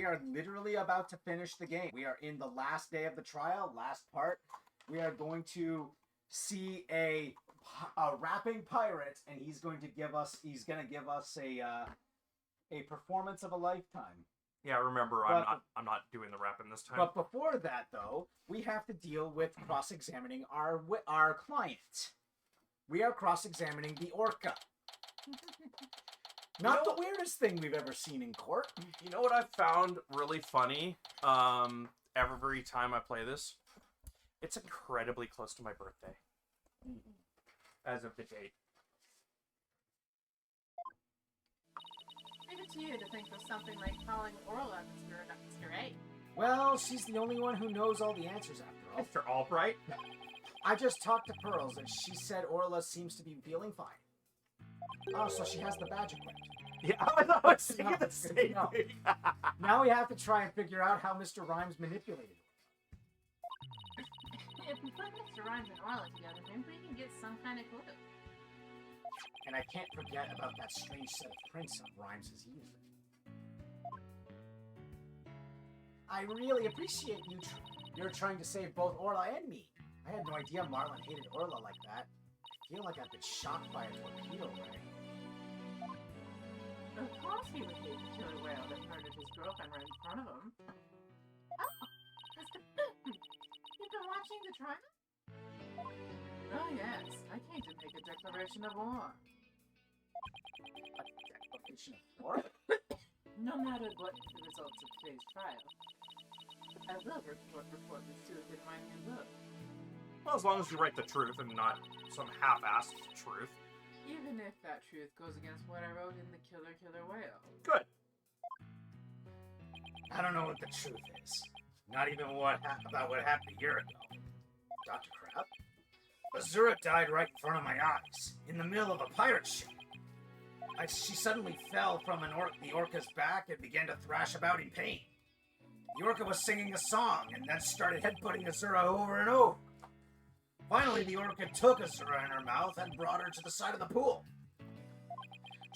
we are literally about to finish the game. We are in the last day of the trial, last part. We are going to see a rapping pirate, and he's going to give us a performance of a lifetime. Yeah, remember, I'm not doing the rapping this time. But before that, though, we have to deal with cross-examining our client. We are cross-examining the orca. Not the weirdest thing we've ever seen in court. You know what I've found really funny? Every time I play this, it's incredibly close to my birthday. As of the date. Leave it to you to think of something like calling Orla Mr. A. Well, she's the only one who knows all the answers after all. Mr. Albright? I just talked to Pearls, and she said Orla seems to be feeling fine. Oh, so she has the badge equipped. Yeah, I was thinking the same thing. Now we have to try and figure out how Mr. Rhymes manipulated her. If we put Mr. Rhymes and Orla together, maybe we can get some kind of clue. And I can't forget about that strange set of prints of Rhymes is using. I really appreciate you're trying to save both Orla and me. I had no idea Marlin hated Orla like that. I feel like I've been shocked by a torpedo ray. Of course he would hate the killer whale that murdered his girlfriend right in front of him. Oh, you've been watching the trial? Oh yes, I came to make a declaration of war. A declaration of war? No matter what the results of today's trial, I will report this truth in my new book. Well, as long as you write the truth and not some half-assed truth. Even if that truth goes against what I wrote in The Killer Whale. Good. I don't know what the truth is. Not even about what happened a year ago. Dr. Crab? Azura died right in front of my eyes, in the middle of a pirate ship. She suddenly fell from the orca's back and began to thrash about in pain. The orca was singing a song and then started headbutting Azura over and over. Finally, the orca took Azura in her mouth and brought her to the side of the pool.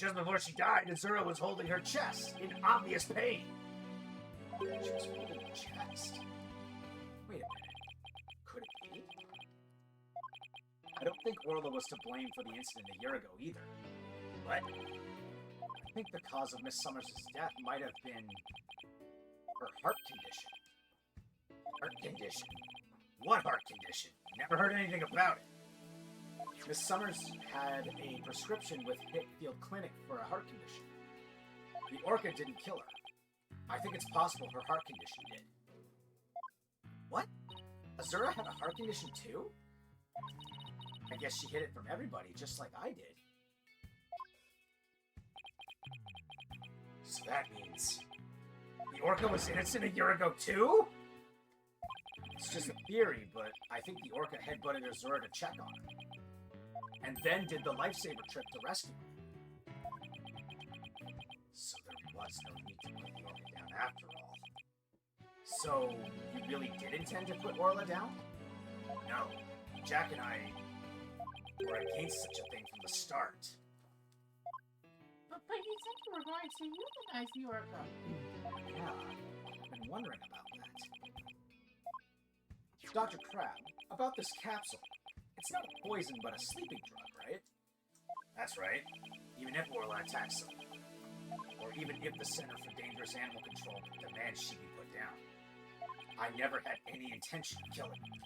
Just before she died, Azura was holding her chest in obvious pain. She was holding her chest? Wait a minute. Could it be? I don't think Orla was to blame for the incident a year ago either. But I think the cause of Miss Summers' death might have been her heart condition. Heart condition? What heart condition? Never heard anything about it. Miss Summers had a prescription with Hitfield Clinic for a heart condition. The orca didn't kill her. I think it's possible her heart condition did. What? Azura had a heart condition too? I guess she hid it from everybody, just like I did. So that means the orca was innocent a year ago too? It's just a theory, but I think the orca headbutted Azura to check on her. And then did the lifesaver trip to rescue her. So there was no need to put the orca down after all. So, you really did intend to put Orla down? No. Jack and I were against such a thing from the start. But you said you were going to euthanize the orca. Yeah, I've been wondering about that. Dr. Crab, about this capsule. It's not a poison, but a sleeping drug, right? That's right. Even if Orla attacks them. Or even if the Center for Dangerous Animal Control demands she be put down. I never had any intention of killing her.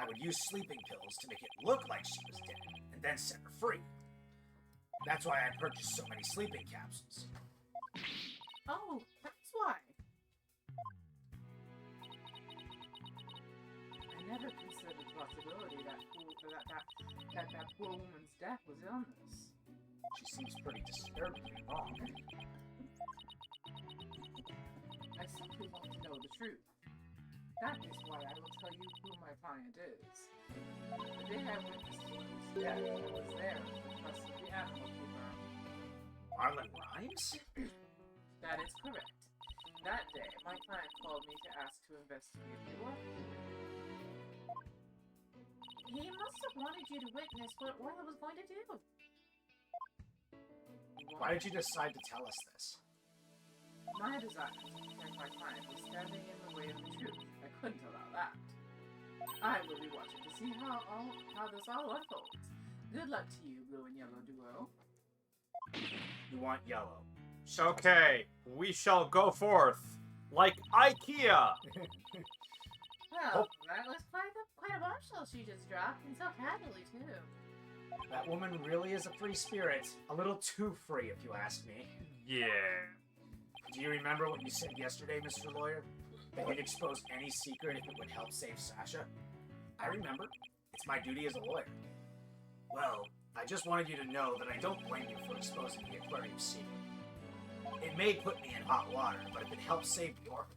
I would use sleeping pills to make it look like she was dead, and then set her free. That's why I purchased so many sleeping capsules. Oh, that's why. I never considered the possibility that poor woman's death was illness. She seems pretty disturbingly wrong. I simply want to know the truth. That is why I will tell you who my client is. The day I witnessed Lucy's death, I was there at the request of the animal keeper. Marlin Rhymes? That is correct. That day, my client called me to ask to investigate the work. He must have wanted you to witness what Orla was going to do. Why did you decide to tell us this? My desire to protect my client was standing in the way of the truth. I couldn't allow that. I will be watching to see how this all unfolds. Good luck to you, blue and yellow duo. You want yellow. Okay, we shall go forth like IKEA. Well, that was quite a bombshell she just dropped, and so casually, too. That woman really is a free spirit. A little too free, if you ask me. Yeah. Do you remember what you said yesterday, Mr. Lawyer? That you'd expose any secret if it would help save Sasha? I remember. It's my duty as a lawyer. Well, I just wanted you to know that I don't blame you for exposing the aquarium secret. It may put me in hot water, but if it helps save the orca,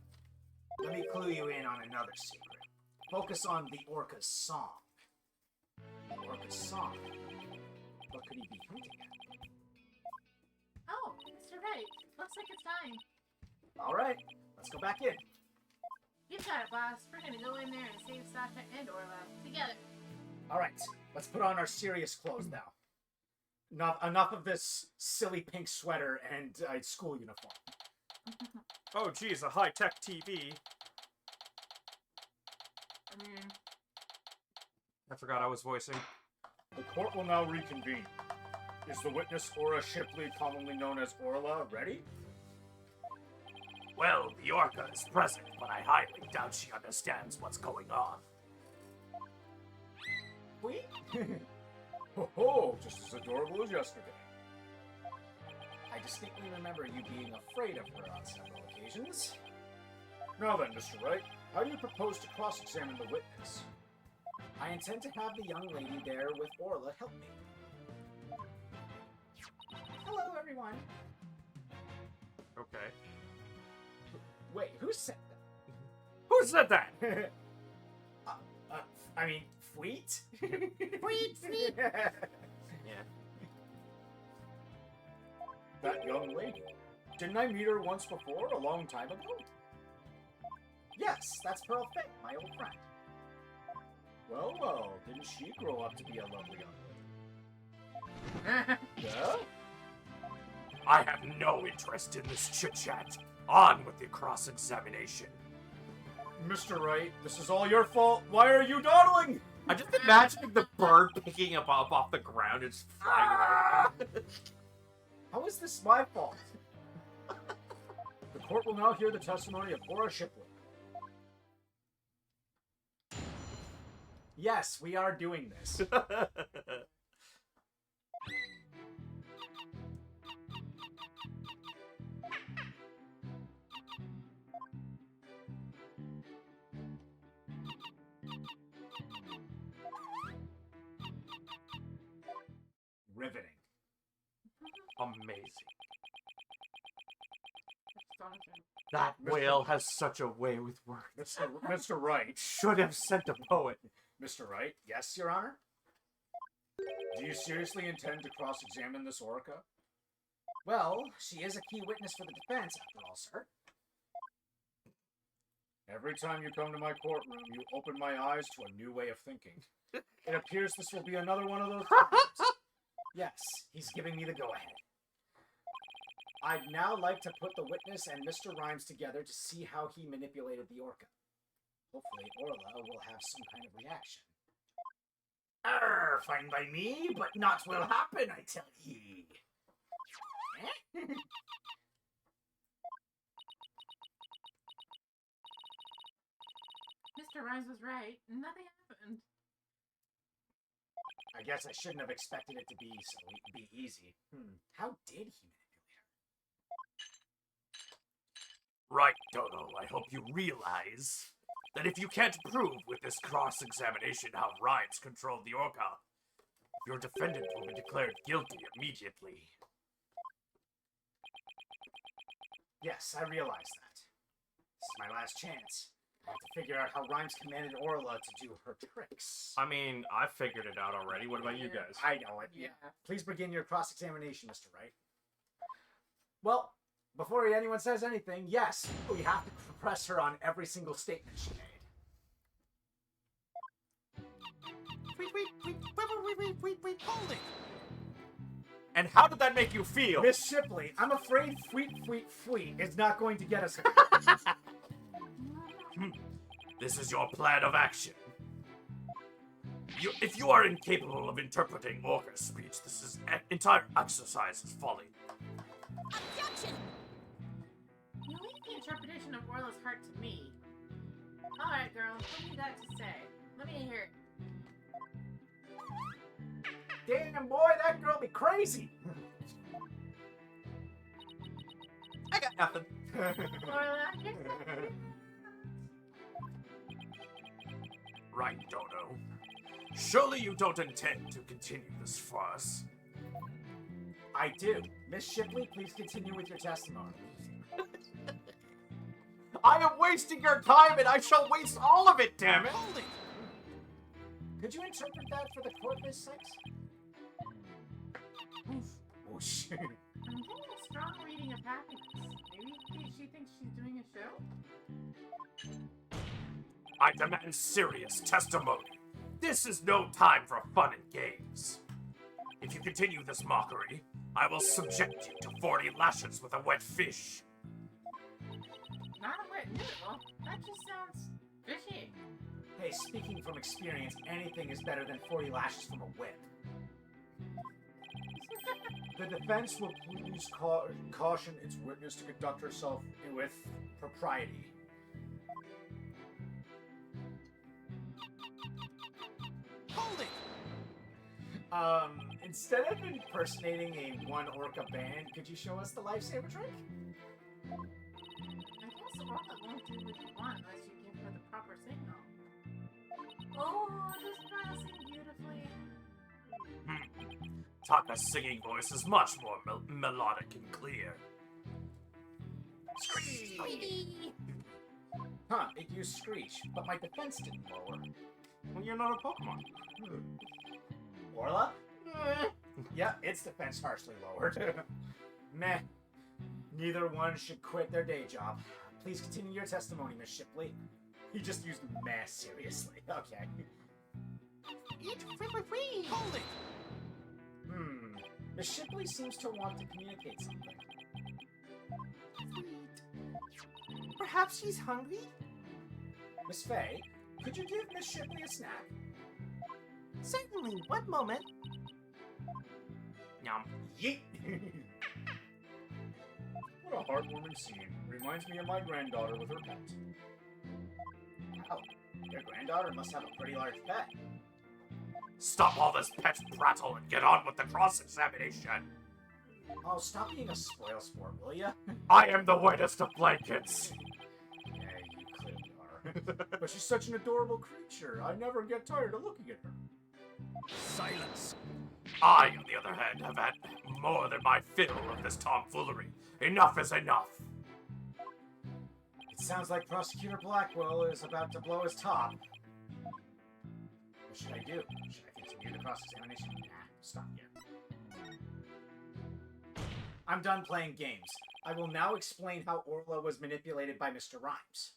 let me clue you in on another secret. Focus on the orca's song. The orca's song? What could he be hinting at? Oh, Mr. Wright, looks like it's time. Alright, let's go back in. You've got it, boss. We're gonna go in there and save Sasha and Orla together. Alright, let's put on our serious clothes now. Enough of this silly pink sweater and school uniform. Oh, geez, a high-tech TV. I mean, I forgot I was voicing. The court will now reconvene. Is the witness Aura Shipley, commonly known as Orla, ready? Well, the orca is present, but I highly doubt she understands what's going on. We? Ho ho, just as adorable as yesterday. I distinctly remember you being afraid of her on several occasions. Now then, Mr. Wright, how do you propose to cross-examine the witness? I intend to have the young lady there with Orla help me. Hello, everyone. Okay. Wait, who said Who said that? that? I mean, Fleet? Fleet, Fleet. Yeah. That young lady. Didn't I meet her once before, a long time ago? Yes, that's Pearl Fay, my old friend. Well, well, didn't she grow up to be a lovely young lady? Yeah? I have no interest in this chit-chat. On with the cross-examination. Mr. Wright, this is all your fault. Why are you dawdling? I'm just imagining the bird picking him up off the ground and just flying around. How is this my fault? The court will now hear the testimony of Aura Shipley. Yes, we are doing this. Riveting. Amazing. astonishing. That whale has such a way with words. Mr. Wright. Should have sent a poet. Mr. Wright, yes, Your Honor? Do you seriously intend to cross-examine this orca? Well, she is a key witness for the defense, after all, sir. Every time you come to my courtroom, you open my eyes to a new way of thinking. It appears this will be another one of those times. Yes, he's giving me the go-ahead. I'd now like to put the witness and Mr. Rhymes together to see how he manipulated the orca. Hopefully, Orla will have some kind of reaction. Fine by me, but not will happen, I tell ye. Mr. Rhymes was right. Nothing happened. I guess I shouldn't have expected it to be easy. How did he manipulate her? Right, Dodo, I hope you realize that if you can't prove with this cross-examination how Rhymes controlled the orca, your defendant will be declared guilty immediately. Yes, I realize that. This is my last chance. I have to figure out how Rhymes commanded Orla to do her tricks. I mean, I figured it out already. What about you guys? I know it. Yeah. Please begin your cross-examination, Mr. Wright. Well, before anyone says anything, yes, we have to press her on every single statement she made. Wait, hold it! And how did that make you feel? Miss Shipley, I'm afraid fleet is not going to get us. This is your plan of action. If you are incapable of interpreting Orca's speech, this entire exercise is folly. Objection! You leave the interpretation of Orla's heart to me. Alright, girl, what do you got to say? Let me hear it. Damn, boy, that girl be crazy. I got nothing. Orla, here's something. Right, Dodo. Surely you don't intend to continue this farce. I do. Miss Shipley, please continue with your testimony. I am wasting your time, and I shall waste all of it, damn it! Hold it! Could you interpret that for the court, Miss Six? Whoosh. I'm getting a strong reading of happiness. Maybe she thinks she's doing a show? I demand serious testimony. This is no time for fun and games. If you continue this mockery, I will subject you to 40 lashes with a wet fish. Not a wet noodle. That just sounds fishy. Hey, speaking from experience, anything is better than 40 lashes from a whip. The defense will please caution its witness to conduct herself with propriety. Hold it! Instead of impersonating a one orca band, could you show us the lifesaver trick? I guess Orla won't do what you want unless you give her the proper signal. Oh, this girl sings beautifully. Taka's singing voice is much more melodic and clear. Squeaky! Huh, it used Screech, but my defense didn't lower. Well, you're not a Pokemon. Orla? Yeah, its defense harshly lowered. Meh. Neither one should quit their day job. Please continue your testimony, Miss Shipley. You just used meh seriously. Okay. Eat free! Hold it! Miss Shipley seems to want to communicate something. Sweet. Perhaps she's hungry? Miss Faye, could you give Miss Shipley a snack? Certainly, one moment. Yum. Yeet! What a heartwarming scene. Reminds me of my granddaughter with her pet. Wow, your granddaughter must have a pretty large pet. Stop all this pet prattle and get on with the cross-examination. Oh, stop being a spoil sport, will ya? I am the whitest of blankets. Yeah, you clearly are. But she's such an adorable creature. I never get tired of looking at her. Silence. I, on the other hand, have had more than my fill of this tomfoolery. Enough is enough. It sounds like Prosecutor Blackwell is about to blow his top. What should I do? Should I continue the cross-examination? Nah, stop here. I'm done playing games. I will now explain how Orla was manipulated by Mr. Rhymes.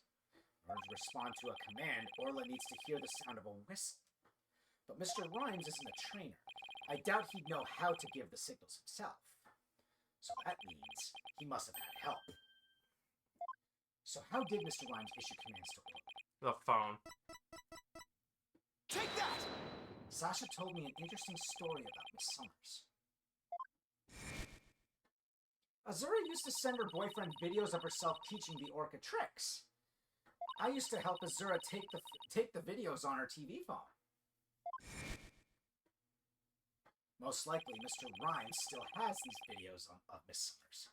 In order to respond to a command, Orla needs to hear the sound of a whistle. But Mr. Rhymes isn't a trainer. I doubt he'd know how to give the signals himself. So that means he must have had help. So how did Mr. Rhymes issue commands to Orla? The phone. Take that! Sasha told me an interesting story about Miss Summers. Azura used to send her boyfriend videos of herself teaching the orca tricks. I used to help Azura take the videos on her TV phone. Most likely, Mr. Rhymes still has these videos of Miss Summers.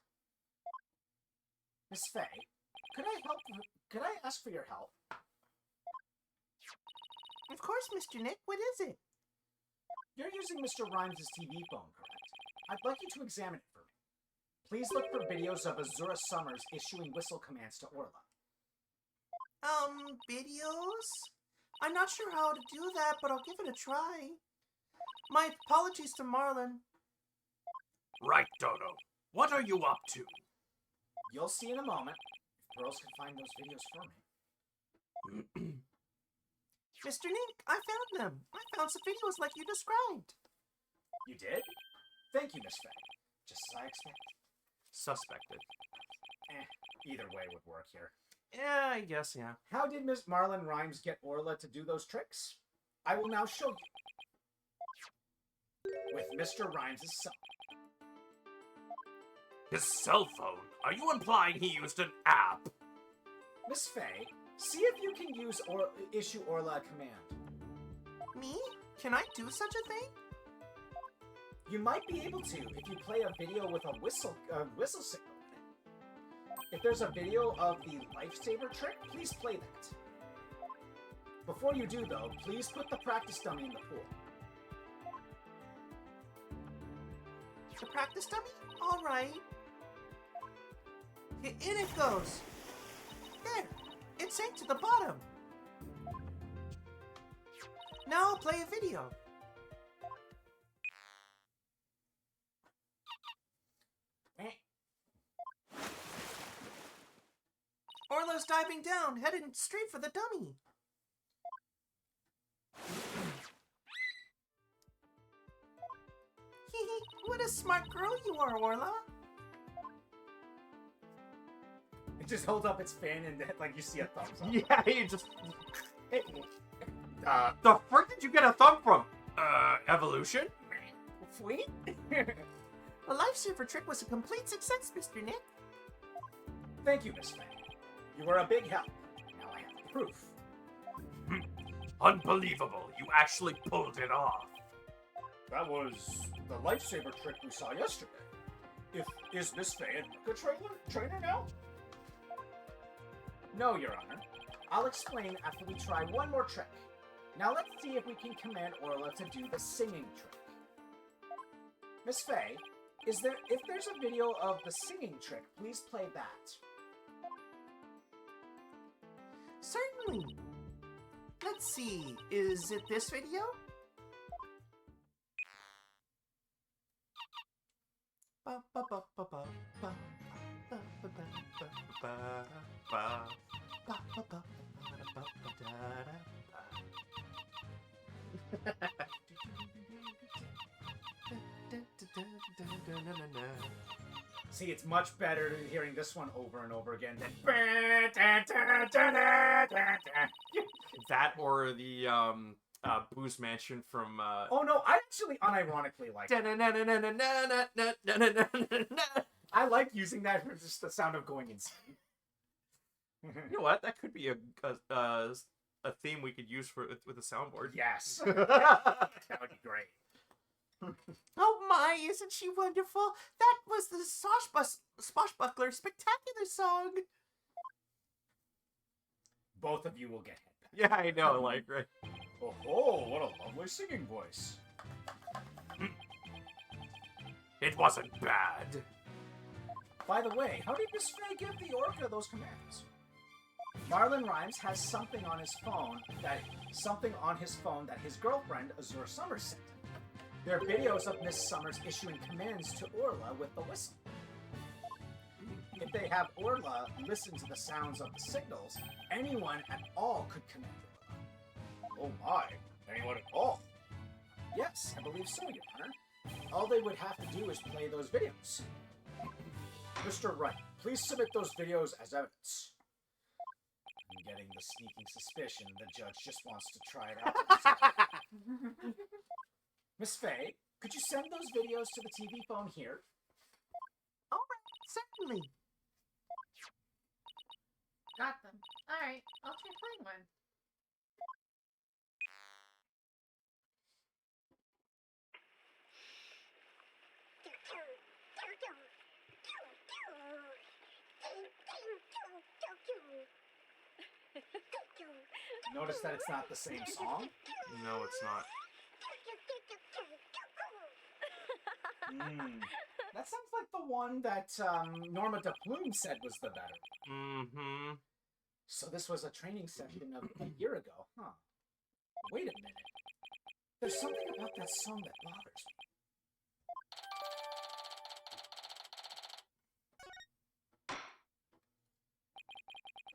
Miss Faye, could I ask for your help? Of course, Mr. Nick. What is it? You're using Mr. Rhymes' TV phone, correct? I'd like you to examine it for me. Please look for videos of Azura Summers issuing whistle commands to Orla. Videos? I'm not sure how to do that, but I'll give it a try. My apologies to Marlon. Right, Dodo. What are you up to? You'll see in a moment if Pearls can find those videos for me. Mr. Nick, I found them. I found some videos like you described. You did? Thank you, Miss Faye. Just as I expected. Suspected. Either way would work here. Yeah, I guess, yeah. How did Miss Marlin Rhymes get Orla to do those tricks? I will now show you. With Mr. Rhymes' son. His cell phone? Are you implying he used an app? Miss Faye, see if you can use or issue Orla a command. Me? Can I do such a thing? You might be able to if you play a video with a whistle signal in it. If there's a video of the lifesaver trick, please play that. Before you do, though, please put the practice dummy in the pool. The practice dummy? All right. In it goes. There. It sank to the bottom. Now I'll play a video. Orla's diving down, heading straight for the dummy. Hee, what a smart girl you are, Orla. It just holds up its fin and like you see a thumbs up. Yeah, you just... Hey, The frick did you get a thumb from? Evolution? Sweet? The lifesaver trick was a complete success, Mr. Nick. Thank you, Miss Faye. You were a big help. Now I have the proof. Unbelievable. You actually pulled it off. That was the lifesaver trick we saw yesterday. Is Miss Faye a trainer now? No, Your Honor. I'll explain after we try one more trick. Now let's see if we can command Orla to do the singing trick. Miss Faye, if there's a video of the singing trick, please play that. Certainly. Let's see, is it this video? See, it's much better hearing this one over and over again than That or the Boo's Mansion from Oh no, I actually unironically like it. I like using that for just the sound of going insane. You know what? That could be a theme we could use for with a soundboard. Yes. That would be great. Oh my, isn't she wonderful? That was the Swashbuckler Spectacular song. Both of you will get hit back. Yeah, I know, like, right. Oh, what a lovely singing voice. It wasn't bad. By the way, how did Miss Faye give the orca those commands? Marlin Rhymes has something on his phone that his girlfriend Azure Summers sent him. There are videos of Miss Summers issuing commands to Orla with the whistle. If they have Orla listen to the sounds of the signals, anyone at all could command Orla. Oh my, anyone at all? Yes, I believe so, Your Honor. All they would have to do is play those videos. Mr. Wright, please submit those videos as evidence. I'm getting the sneaking suspicion the judge just wants to try it out. Miss Faye, could you send those videos to the TV phone here? All right, certainly. Got them. Alright, I'll try playing one. Notice that it's not the same song? No, it's not. That sounds like the one that Norma DePlume said was the better. Mm-hmm. So this was a training session of a year ago, huh? Wait a minute. There's something about that song that bothers me.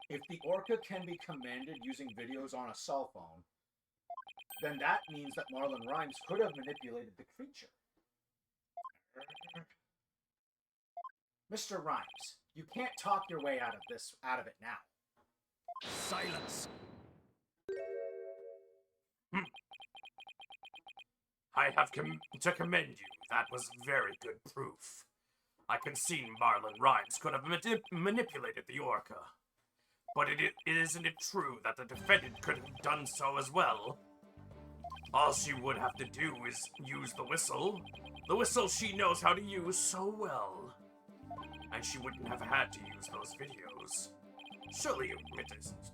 If the orca can be commanded using videos on a cell phone, then that means that Marlin Rhymes could have manipulated the creature. Mr. Rhymes, you can't talk your way out of it now. Silence. I have to commend you. That was very good proof. I concede Marlon Rhymes could have manipulated the Orca. But isn't it true that the defendant could have done so as well? All she would have to do is use the whistle. The whistle she knows how to use so well. And she wouldn't have had to use those videos. Surely you admit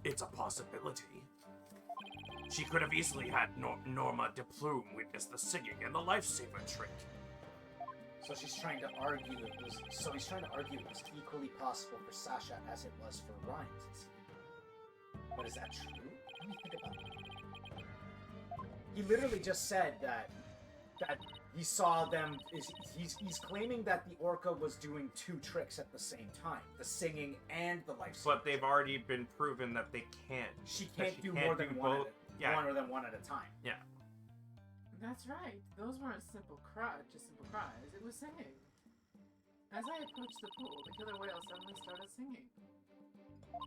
it's a possibility. She could have easily had Norma de Plume witness the singing and the lifesaver trick. So he's trying to argue it was equally possible for Sasha as it was for Rhymes. But is that true? Let me think about that. He literally just said that he saw them. He's claiming that the Orca was doing two tricks at the same time: the singing and the lifesaver. But they've already been proven that they can't. She can't do can't more than do one. both. Yeah. More than one at a time. Yeah. That's right. Those weren't just simple cries. It was singing. As I approached the pool, the killer whale suddenly started singing.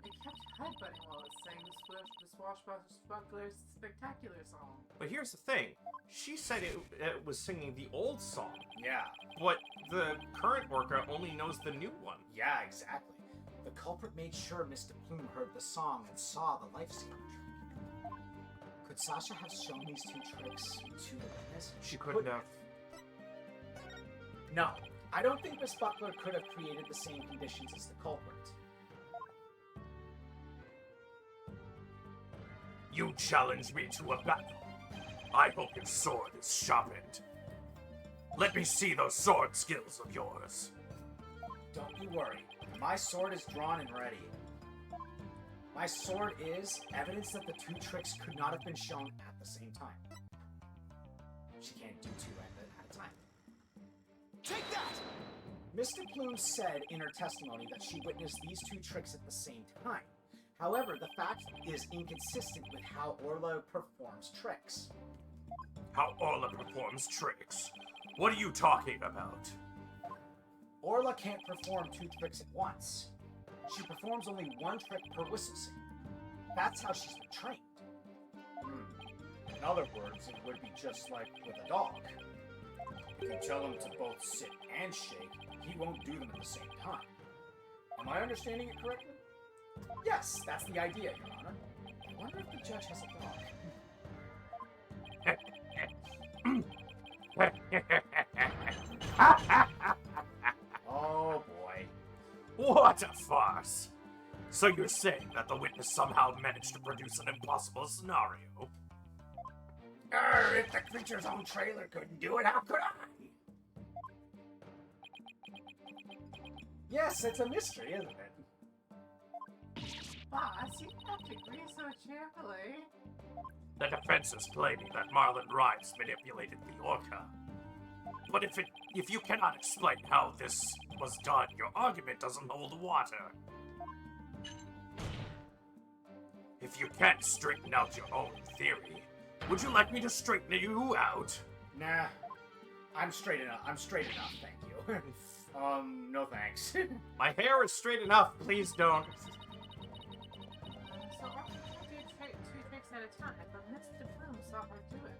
It kept headbutting while it sang the Swashbuckler's spectacular song. But here's the thing. She said it was singing the old song. Yeah. But the current Orca only knows the new one. Yeah, exactly. The culprit made sure Mr. Plume heard the song and saw the lifesaver trick. Could Sasha have shown these two tricks to the witness? She couldn't have. No. I don't think Miss Buckler could have created the same conditions as the culprit. You challenge me to a battle. I hope your sword is sharpened. Let me see those sword skills of yours. Don't you worry. My sword is drawn and ready. My sword is evidence that the two tricks could not have been shown at the same time. She can't do two at a time. Take that! Mr. Plume said in her testimony that she witnessed these two tricks at the same time. However, the fact is inconsistent with how Orla performs tricks. How Orla performs tricks? What are you talking about? Orla can't perform two tricks at once. She performs only one trick per whistle sing. That's how she's been trained. In other words, it would be just like with a dog. If you tell him to both sit and shake, he won't do them at the same time. Am I understanding it correctly? Yes, that's the idea, Your Honor. I wonder if the judge has a dog. Oh boy. What a farce! So you're saying that the witness somehow managed to produce an impossible scenario? If the creature's own trailer couldn't do it, how could I? Yes, it's a mystery, isn't it? Boss, you don't have to agree so cheerfully. The defense is claiming that Marlon Rhymes manipulated the Orca. But if you cannot explain how this was done, your argument doesn't hold water. If you can't straighten out your own theory, would you like me to straighten you out? Nah, I'm straight enough. Thank you. No thanks. My hair is straight enough. Please don't. So Orca can't do two tricks at a time, but Mr. Plume saw her do it.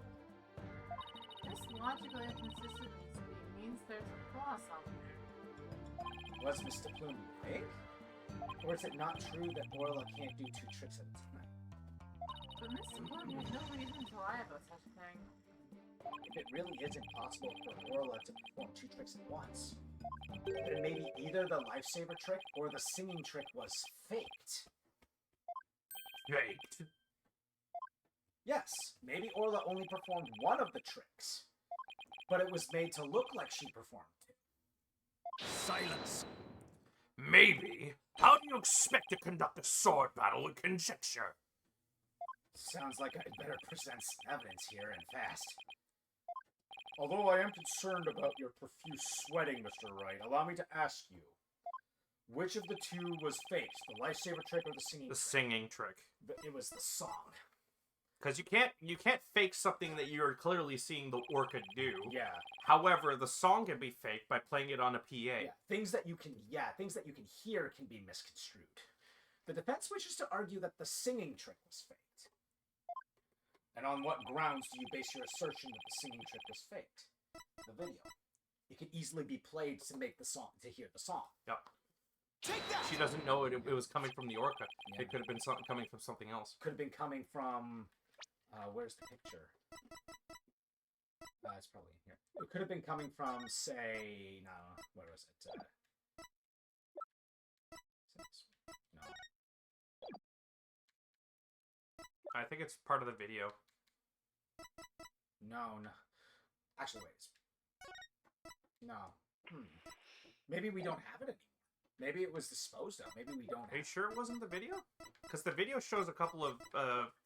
This logical inconsistency means there's a flaw somewhere. Was Mr. Plume right? Or is it not true that Orla can't do two tricks at a time? But Mr. Plume has no reason to lie about such a thing. If it really is impossible for Orla to perform two tricks at once, then maybe either the lifesaver trick or the singing trick was faked. Faked? Yes, maybe Orla only performed one of the tricks, but it was made to look like she performed two. Silence. Maybe. How do you expect to conduct a sword battle with conjecture? Sounds like I'd better present some evidence here and fast. Although I am concerned about your profuse sweating, Mr. Wright, allow me to ask you, which of the two was faked, the lifesaver trick or the singing The trick? singing trick. It was the song. Because you can't fake something that you're clearly seeing the orca do. Yeah. However, the song can be faked by playing it on a PA. Yeah. Things that you can hear can be misconstrued. The defense wishes to argue that the singing trick was faked. And on what grounds do you base your assertion that the singing trick was faked? The video. It could easily be played to make the song, to hear the song. Yep. She doesn't know it was coming from the orca. Yeah. It could have been coming from something else. Could have been coming from, where's the picture? It's probably in here. It could have been coming from, say, no, where was it? No. I think it's part of the video. No. Actually, wait. No. Maybe we don't have it anymore. Maybe it was disposed of. Maybe we don't have Are you sure it wasn't the video? Because the video shows a couple of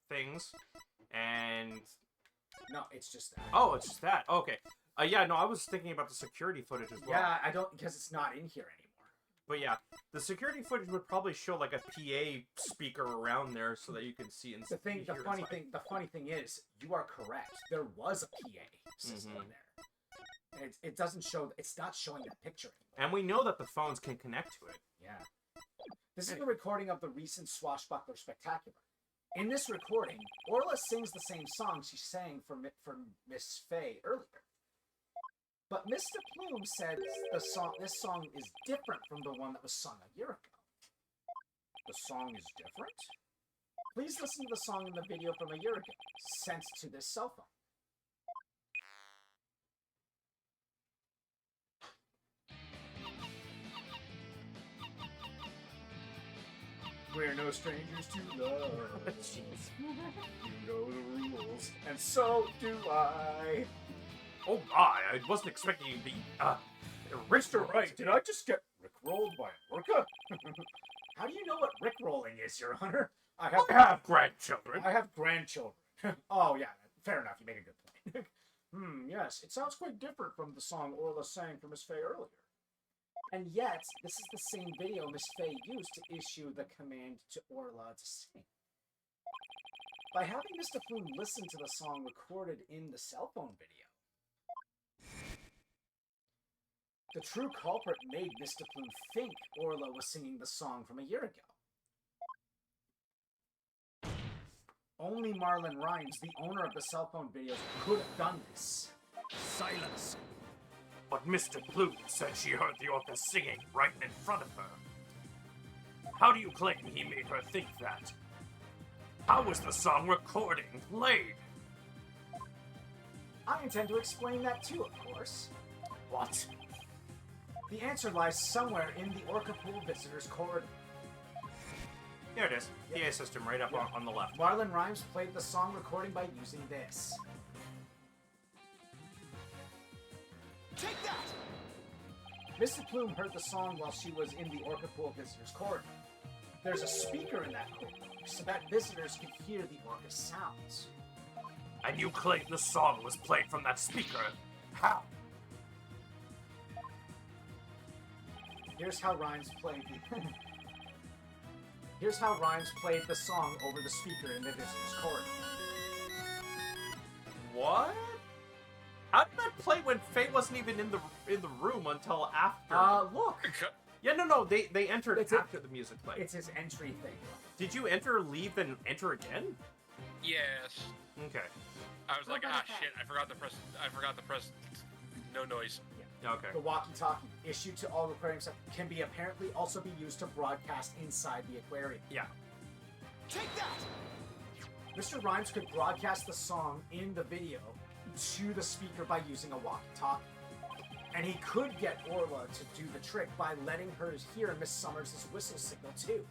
things, and... No, it's just that. Oh, it's just that. Okay. Yeah, no, I was thinking about the security footage as well. Yeah, I don't, because it's not in here anymore. But yeah, the security footage would probably show like a PA speaker around there so that you can see and The funny thing is, you are correct. There was a PA system there. It doesn't show. It's not showing that picture anymore. And we know that the phones can connect to it. Yeah. This is a recording of the recent Swashbuckler Spectacular. In this recording, Orla sings the same song she sang for Miss Faye earlier. But Mr. Plume said this song is different from the one that was sung a year ago. The song is different? Please listen to the song in the video from a year ago, sent to this cell phone. We're no strangers to love. Jeez. You know the rules, and so do I. Oh my, I wasn't expecting you to be, Mr. Wright, did I just get rickrolled by an orca? How do you know what rickrolling is, Your Honor? I have grandchildren. I have grandchildren. Oh, yeah, fair enough. You make a good point. Yes, it sounds quite different from the song Orla sang for Miss Faye earlier. And yet, this is the same video Miss Faye used to issue the command to Orla to sing. By having Mr. Plume listen to the song recorded in the cell phone video, the true culprit made Mr. Plume think Orla was singing the song from a year ago. Only Marlon Rhymes, the owner of the cell phone videos, could have done this. Silence. But Mr. Plume said she heard the orca singing right in front of her. How do you claim he made her think that? How was the song recording played? I intend to explain that too, of course. What? The answer lies somewhere in the Orca Pool Visitors Corridor. There it is. PA system right up on the left. Marlon Rhymes played the song recording by using this. Take that! Mr. Plume heard the song while she was in the Orca Pool Visitors Corridor. There's a speaker in that corridor, so that visitors could hear the orca's sounds. And you claim the song was played from that speaker? How? Here's how Rhymes played the song over the speaker in the visitors' corridor. What? How did that play when Faye wasn't even in the room until after? Look! Yeah, no, they entered after the music played. It's his entry thing. Did you enter, leave, and enter again? Yes. Okay. I was like, shit, I forgot to press no noise. Okay. The walkie-talkie, issued to all aquariums, can be apparently also be used to broadcast inside the aquarium. Yeah. Take that! Mr. Rhymes could broadcast the song in the video to the speaker by using a walkie-talkie. And he could get Orla to do the trick by letting her hear Miss Summers' whistle signal too.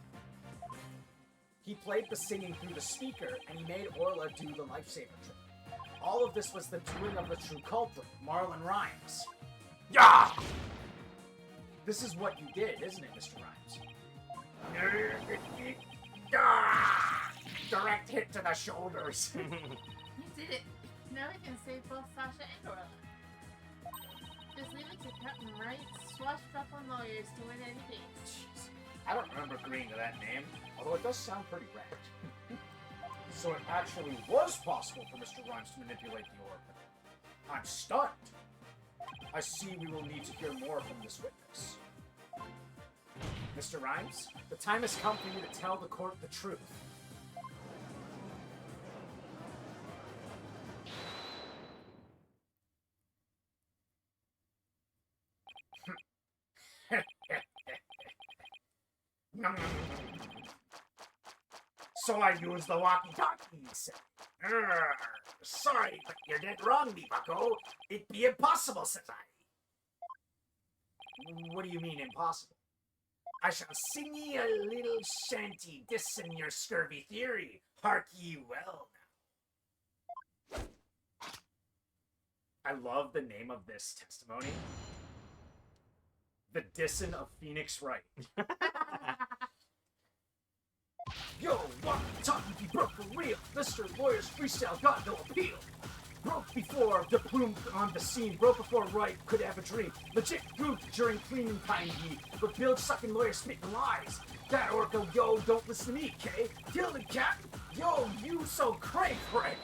He played the singing through the speaker, and he made Orla do the lifesaver trick. All of this was the doing of the true culprit, Marlon Rhymes. Yeah! This is what you did, isn't it, Mr. Rhymes? Direct hit to the shoulders. You did it. Now we can save both Sasha and Orla. Just leave it to Captain Wright's swashbuckling lawyers to win any case. Jeez. I don't remember agreeing to that name, although it does sound pretty rad. So it actually was possible for Mr. Rhymes to manipulate the orb. I'm stunned. I see we will need to hear more from this witness. Mr. Rhymes, the time has come for you to tell the court the truth. So I use the walkie-talkie, say. Sorry, but you're dead wrong, me bucko. It be impossible, says I. What do you mean, impossible? I shall sing ye a little shanty, dissing your scurvy theory. Hark ye well now. I love the name of this testimony. The Dissin of Phoenix Wright. Yo, walkie-talkie be broke for real. Mr. Lawyer's freestyle got no appeal. Broke before the plume on the scene. Broke before Wright could have a dream. Legit goofed during cleaning time ye. But Bill sucking lawyer spitting lies. That orca, yo, don't listen to me, Kay. Kill the cat. Yo, you so cray cray.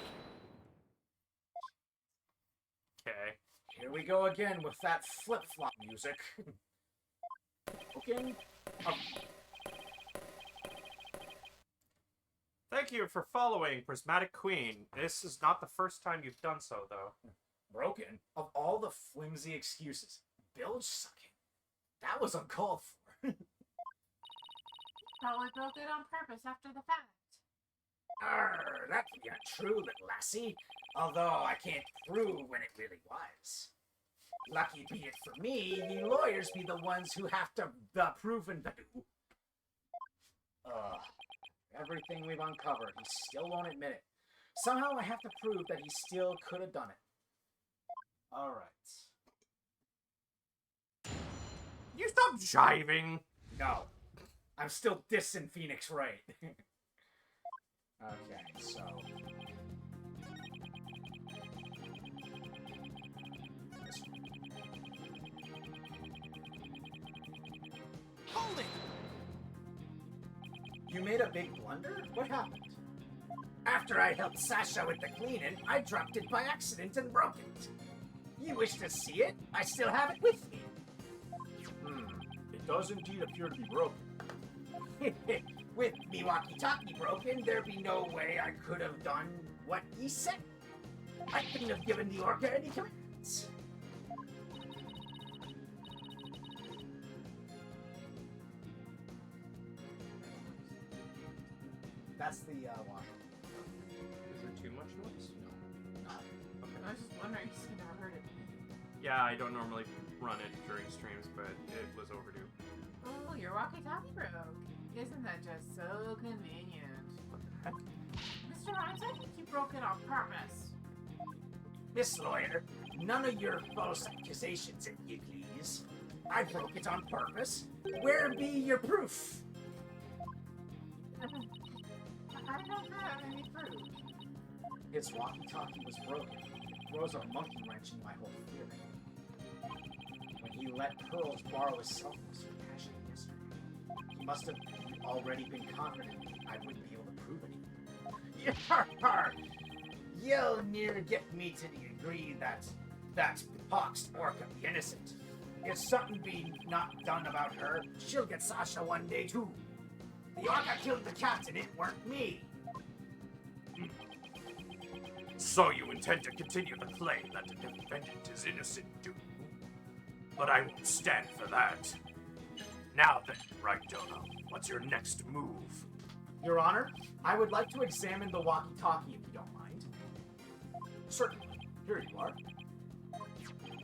Okay. Here we go again with that flip-flop music. Okay. Thank you for following Prismatic Queen. This is not the first time you've done so, though. Broken? Of all the flimsy excuses, bilge sucking. That was uncalled for. Probably broke it on purpose after the fact. That can be untrue, little lassie. Although I can't prove when it really was. Lucky be it for me, the lawyers be the ones who have to prove and do. Everything we've uncovered, he still won't admit it. Somehow I have to prove that he still could have done it. Alright. You stop jiving. No. I'm still dissing Phoenix Wright. Okay, so... Hold it! You made a big blunder? What happened? After I helped Sasha with the cleaning, I dropped it by accident and broke it. You wish to see it? I still have it with me. It does indeed appear to be broken. With me walkie-talkie broken, there be no way I could have done what he said. I couldn't have given the orca any commands. That's the one. Is there too much noise? I was just wondering, because I never heard it. Yeah, I don't normally run it during streams, but it was overdue. Oh, your walkie-talkie broke. Isn't that just so convenient? What the heck? Mr. Rhymes, I think you broke it on purpose. Miss Lawyer, none of your false accusations, if you please. I broke it on purpose. Where be your proof? I don't have any proof. His walkie-talkie was broken. Throws a monkey wrench in my whole theory. When he let Pearls borrow his cell phone so passionate yesterday, he must have already been confident I wouldn't be able to prove anything. You'll near get me to the agree that poxed orca be innocent. If something be not done about her, she'll get Sasha one day too. The orca killed the cat and it weren't me. So you intend to continue the claim that the defendant is innocent, do you? But I won't stand for that. Now then, Right Dono, what's your next move? Your Honor, I would like to examine the walkie-talkie if you don't mind. Certainly. Here you are.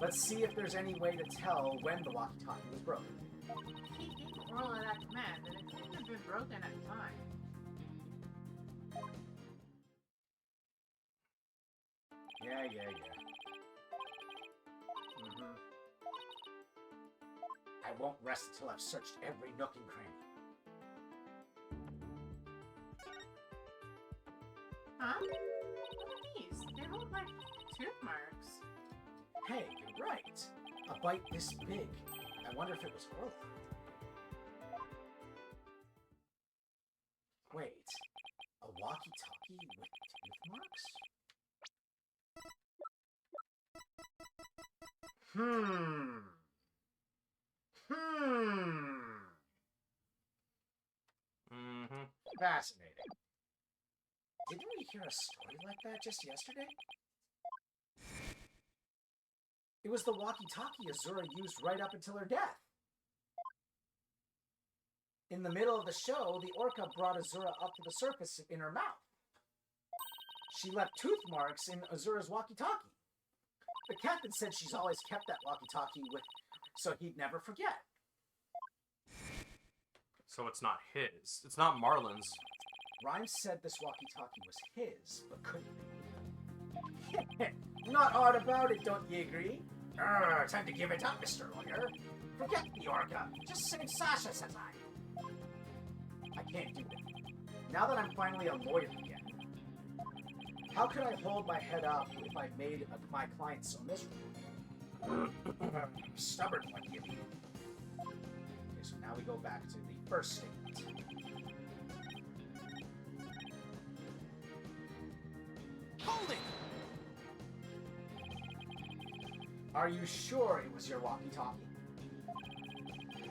Let's see if there's any way to tell when the walkie-talkie was broken. He gave Orla that command, and it couldn't have been broken at the time. Yeah. I won't rest until I've searched every nook and cranny. Huh? What are these? They look like tooth marks. Hey, you're right. A bite this big. I wonder if it was Orla. Wait. A walkie walkie-talkie with tooth marks? Mm-hmm. Fascinating. Didn't we hear a story like that just yesterday? It was the walkie-talkie Azura used right up until her death. In the middle of the show, the orca brought Azura up to the surface in her mouth. She left tooth marks in Azura's walkie-talkie. The captain said she's always kept that walkie-talkie with, so he'd never forget. So it's not his. It's not Marlin's. Rhymes said this walkie-talkie was his, but couldn't be. Not odd about it, don't you agree? Time to give it up, Mr. Lawyer. Forget the orca. Just save Sasha, says I. I can't do it. Now that I'm finally a lawyer again, how could I hold my head up if I made my client so miserable? Stubborn one, you mean. Okay, so now we go back to the first statement. Hold it! Are you sure it was your walkie-talkie?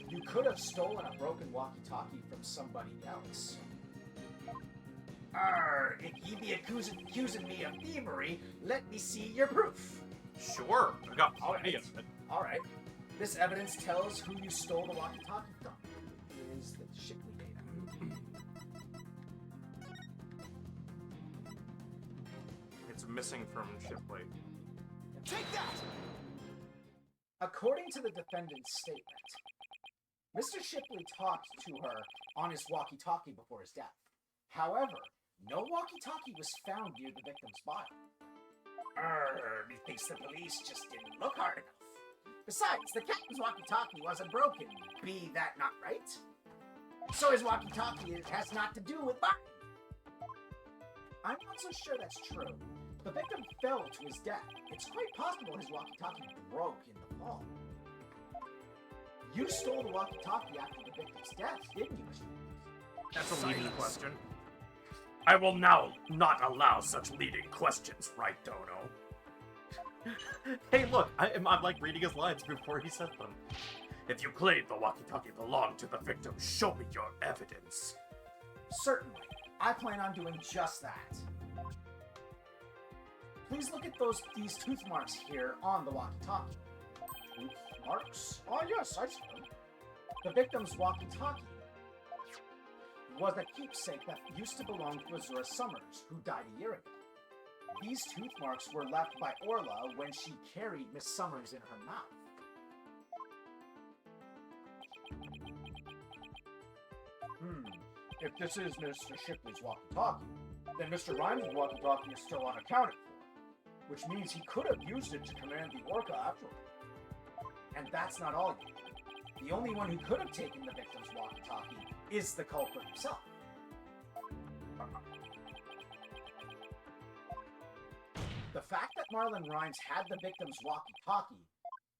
You could have stolen a broken walkie-talkie from somebody else. If ye be accusing me of thievery, let me see your proof. Sure, I've got plenty of it. Alright. This evidence tells who you stole the walkie-talkie from. It is the Shipley data. It's missing from Shipley. Take that! According to the defendant's statement, Mr. Shipley talked to her on his walkie-talkie before his death. However, no walkie-talkie was found near the victim's body. Methinks the police just didn't look hard enough. Besides, the captain's walkie-talkie wasn't broken. Be that not right? So his walkie-talkie has not to do with mine. I'm not so sure that's true. The victim fell to his death. It's quite possible his walkie-talkie broke in the fall. You stole the walkie-talkie after the victim's death, didn't you, Mr. That's a leading question. I will now not allow such leading questions, right, Dono? Hey, look, I'm like reading his lines before he said them. If you claim the walkie-talkie belonged to the victim, show me your evidence. Certainly. I plan on doing just that. Please look at these tooth marks here on the walkie-talkie. Tooth marks? Oh yes, I see them. The victim's walkie-talkie was a keepsake that used to belong to Azura Summers, who died a year ago. These tooth marks were left by Orla when she carried Miss Summers in her mouth. If this is Mr. Shipley's walkie-talkie, then Mr. Rhymes' walkie-talkie is still unaccounted for, which means he could have used it to command the orca afterward. And that's not all yet. The only one who could have taken the victim's walkie-talkie is the culprit himself. The fact that Marlon Rhymes had the victim's walkie-talkie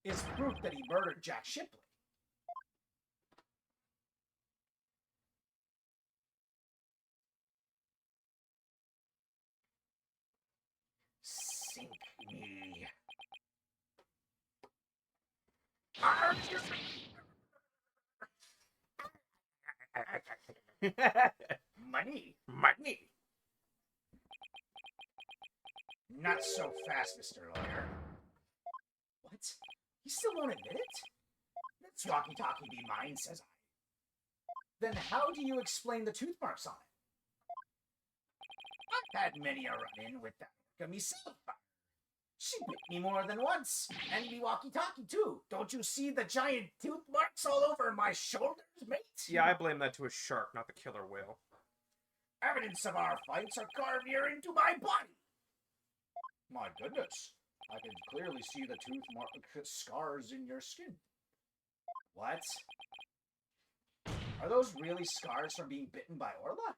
is proof that he murdered Jack Shipley. Sink me. Money. Money. Not so fast, Mr. Lawyer. What? He still won't admit it? This walkie-talkie be mine, says I. Then how do you explain the tooth marks on it? I've had many a run-in with that orca myself. She bit me more than once, and me walkie-talkie too. Don't you see the giant tooth marks all over my shoulders, mate? Yeah, I blame that to a shark, not the killer whale. Evidence of our fights are carved here into my body. My goodness, I can clearly see the tooth scars in your skin. What? Are those really scars from being bitten by Orla?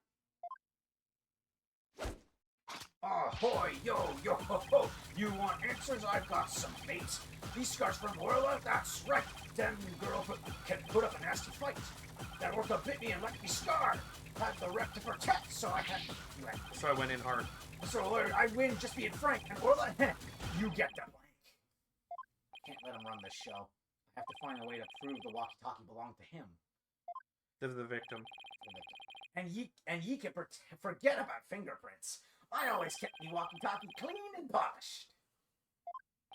Ahoy, yo, yo, ho, ho. You want answers? I've got some bait. These scars from Orla? That's right. Them girl can put up a nasty fight. That orca bit me and left me scarred. had the rep to protect, so I had to... So I went in hard. So I win just being frank, and Orla, you get that blank. Can't let him run this show. I have to find a way to prove the walkie-talkie belonged to him. The victim. And ye can forget about fingerprints. I always kept me walkie-talkie clean and polished.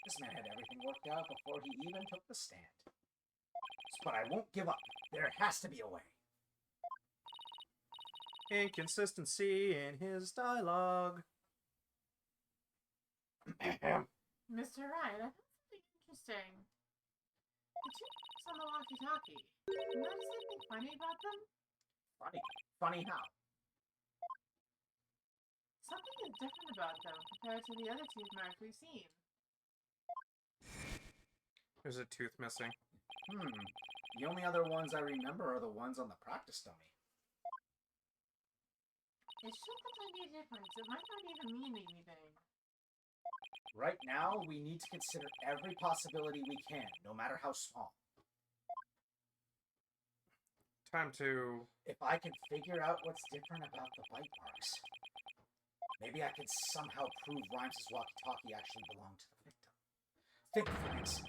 This man had everything worked out before he even took the stand. But I won't give up. There has to be a way. Inconsistency in his dialogue. Mr. Wright, I found something interesting. The two names on the walkie-talkie. Notice anything funny about them? Funny. Funny how? Something is different about them compared to the other tooth marks we've seen. There's a tooth missing. The only other ones I remember are the ones on the practice dummy. It should the tiny difference. It might not even mean anything. Right now, we need to consider every possibility we can, no matter how small. Time to... If I can figure out what's different about the bite marks, maybe I could somehow prove Rhymes' walkie-talkie actually belonged to the victim. Think, Phoenix.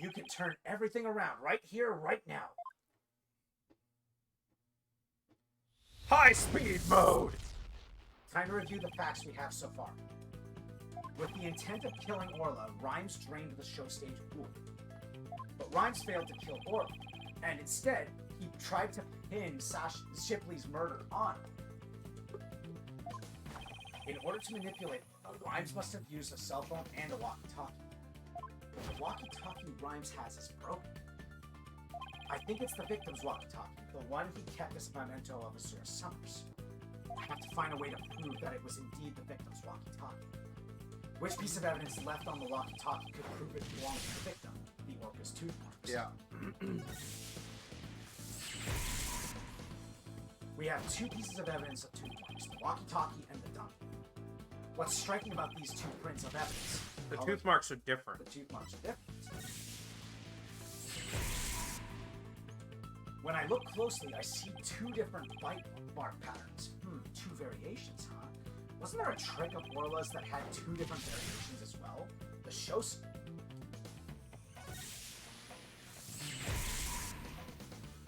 You can turn everything around right here, right now. High speed mode! Time to review the facts we have so far. With the intent of killing Orla, Rhymes drained the show stage pool. But Rhymes failed to kill Orla, and instead, he tried to pin Shipley's murder on him. In order to manipulate Rhymes must have used a cell phone and a walkie-talkie. But the walkie-talkie Rhymes has is broken. I think it's the victim's walkie-talkie, the one he kept as a memento of Azura Summers. I have to find a way to prove that it was indeed the victim's walkie-talkie. Which piece of evidence left on the walkie-talkie could prove it belonged to the victim? The orca's tooth marks. Yeah. We have two pieces of evidence of tooth marks, the walkie-talkie and the dummy. What's striking about these two prints of evidence? The tooth marks are different. The tooth marks are different. When I look closely, I see two different bite mark patterns. Two variations, huh? Wasn't there a trick of Orla's that had two different variations as well? The show...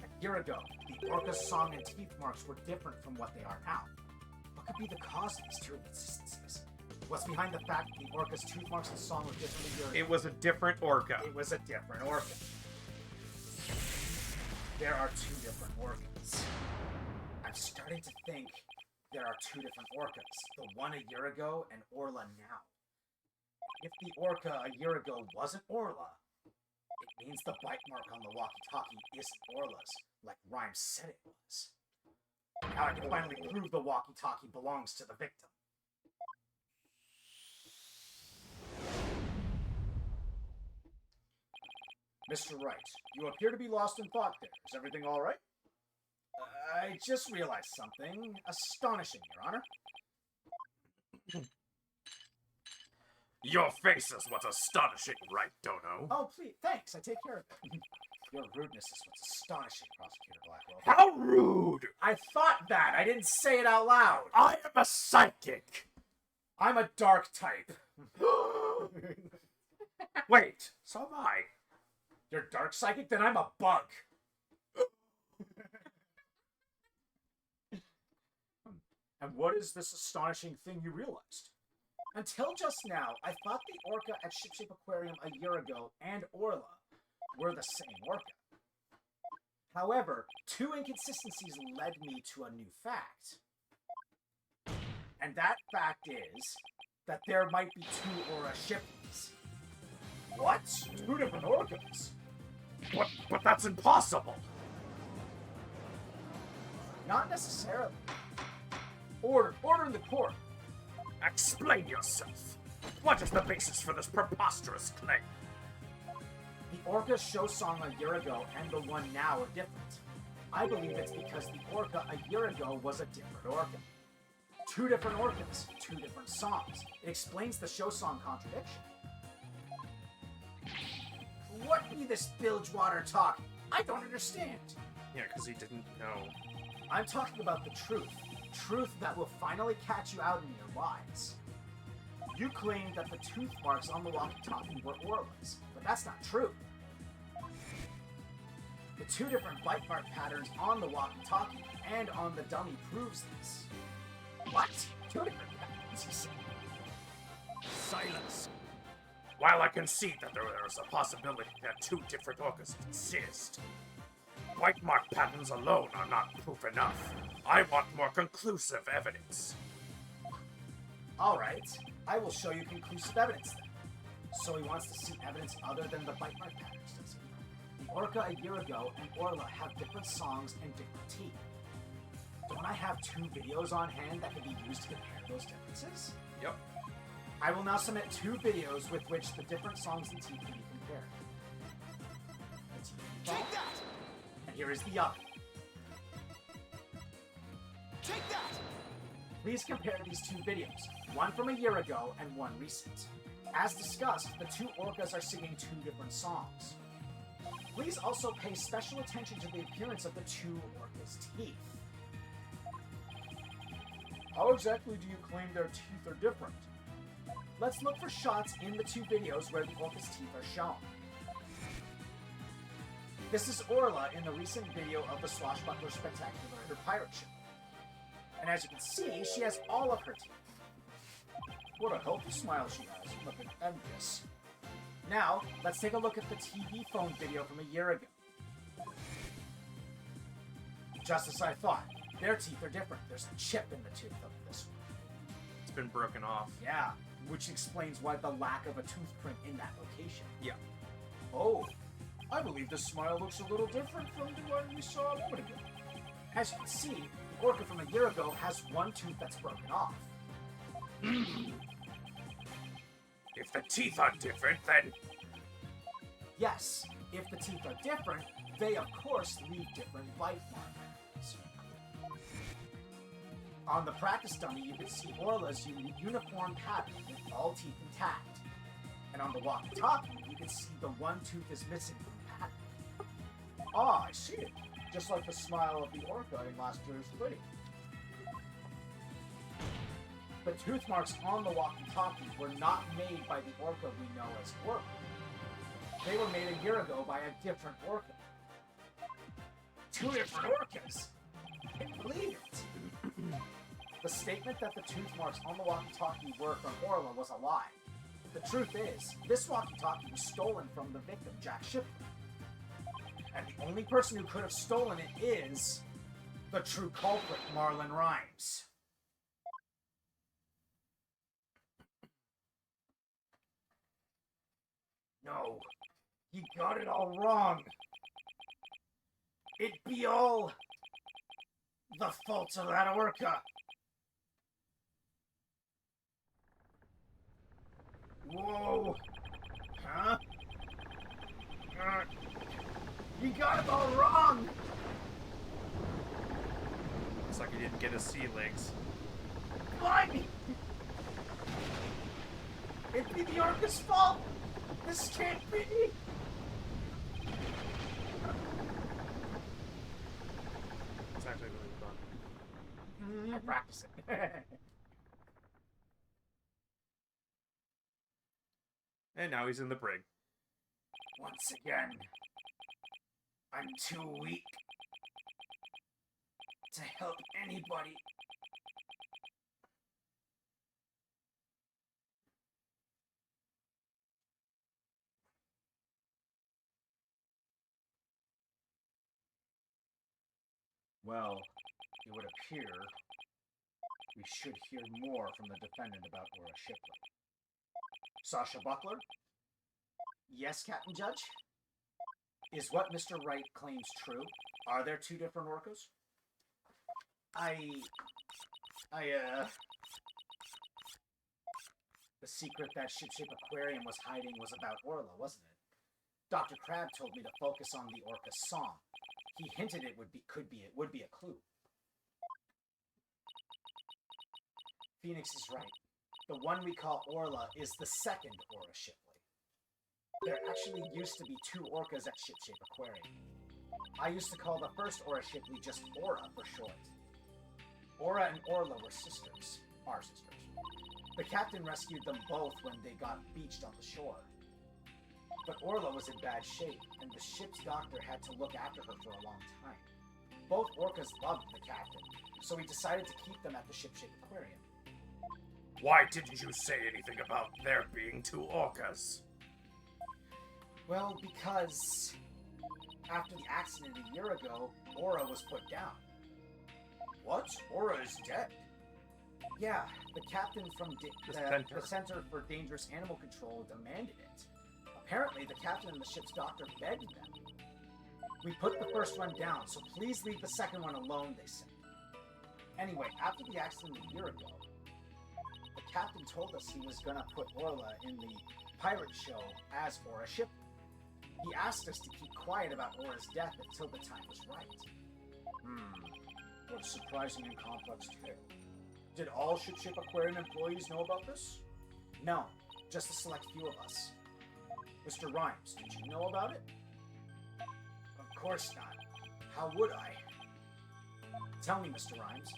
A year ago, the Orca's song and teeth marks were different from what they are now. What could be the cause of these two inconsistencies? What's behind the fact that the Orca's tooth marks and song were different a year ago? It was a different Orca. It was a different Orca. There are two different Orcas. I'm starting to think there are two different Orcas. The one a year ago and Orla now. If the Orca a year ago wasn't Orla, it means the bite mark on the walkie-talkie isn't Orla's, like Rhymes said it was. Now I can finally prove the walkie-talkie belongs to the victim. Mr. Wright, you appear to be lost in thought there. Is everything all right? I just realized something astonishing, Your Honor. Your face is what's astonishing, right, Dono? Oh, please, thanks. I take care of it. Your rudeness is what's astonishing, Prosecutor Blackwell. How rude! I thought that. I didn't say it out loud. I am a psychic! I'm a dark type. Wait, so am I. You're dark psychic? Then I'm a bug. And what is this astonishing thing you realized? Until just now, I thought the Orca at Shipshape Aquarium a year ago and Orla were the same Orca. However, two inconsistencies led me to a new fact. And that fact is that there might be two Aura Shipleys. What? Two different Orcas? But that's impossible! Not necessarily. Order in the court. Explain yourself. What is the basis for this preposterous claim? The Orca show song a year ago and the one now are different. I believe it's because the Orca a year ago was a different Orca. Two different Orcas, two different songs. It explains the show song contradiction. What be this bilgewater talk? I don't understand. Yeah, because he didn't know. I'm talking about the truth. Truth that will finally catch you out in your lies. You claimed that the tooth marks on the walkie-talkie were Orla's, but that's not true. The two different bite mark patterns on the walkie-talkie and on the dummy proves this. What? Two different patterns, he said. Silence. While I concede that there is a possibility that two different orcas exist, white mark patterns alone are not proof enough. I want more conclusive evidence. Alright, I will show you conclusive evidence then. So he wants to see evidence other than the bite mark patterns, does he? The orca a year ago and Orla have different songs and different teeth. Don't I have two videos on hand that can be used to compare those differences? Yep. I will now submit two videos with which the different songs and teeth can be compared. Take that! And here is the other. Take that! Please compare these two videos, one from a year ago and one recent. As discussed, the two orcas are singing two different songs. Please also pay special attention to the appearance of the two orcas' teeth. How exactly do you claim their teeth are different? Let's look for shots in the two videos where the orca's teeth are shown. This is Orla in the recent video of the Swashbuckler Spectacular at her pirate ship. And as you can see, she has all of her teeth. What a healthy smile she has, looking envious. Now, let's take a look at the TV phone video from a year ago. Just as I thought, their teeth are different. There's a chip in the tooth of this one. It's been broken off. Yeah, which explains why the lack of a tooth print in that location. Yeah. Oh, I believe this smile looks a little different from the one we saw a moment ago. As you can see, the orca from a year ago has one tooth that's broken off. If the teeth are different, then Yes, if the teeth are different, they of course leave different bite marks. On the practice dummy, you can see Orla's uniform pattern with all teeth intact. And on the walkie-talkie, you can see the one tooth is missing from the pattern. Ah, I see it. Just like the smile of the orca in last year's video. The tooth marks on the walkie-talkie were not made by the orca we know as Orca. They were made a year ago by a different orca. Two different orcas? I can't believe it. The statement that the tooth marks on the walkie-talkie were from Orla was a lie. The truth is, this walkie-talkie was stolen from the victim, Jack Shipley. And the only person who could have stolen it is the true culprit, Marlon Rhymes. No, he got it all wrong. It be all the fault of that orca. Whoa. Huh? He got it all wrong. Looks like he didn't get his sea legs. Blimey! It be the orca's fault. This can't be. It's actually really fun. I practice it. And now he's in the brig. Once again, I'm too weak to help anybody. Well, it would appear we should hear more from the defendant about Aura Shipley. Sasha Buckler? Yes, Captain Judge? Is what Mr. Wright claims true? Are there two different orcas? The secret that Ship-Shape Aquarium was hiding was about Orla, wasn't it? Dr. Crab told me to focus on the orca's song. He hinted it would be a clue. Phoenix is right. The one we call Orla is the second Aura Shipley. There actually used to be two orcas at Ship-Shape Aquarium. I used to call the first Aura Shipley just Aura for short. Aura and Orla were sisters. Our sisters. The captain rescued them both when they got beached on the shore. But Orla was in bad shape, and the ship's doctor had to look after her for a long time. Both orcas loved the captain, so we decided to keep them at the ship-shape aquarium. Why didn't you say anything about there being 2 orcas? Well, because after the accident a year ago, Aura was put down. What? Aura is dead? Yeah, the captain from the Center for Dangerous Animal Control demanded it. Apparently, the captain and the ship's doctor begged them. We put the first one down, so please leave the second one alone, they said. Anyway, after the accident a year ago, the captain told us he was gonna put Orla in the pirate show as Aura Shipley. He asked us to keep quiet about Aura's death until the time was right. What a surprising and complex tale. Did all Ship Aquarium employees know about this? No, just a select few of us. Mr. Rhymes, did you know about it? Of course not. How would I? Tell me, Mr. Rhymes,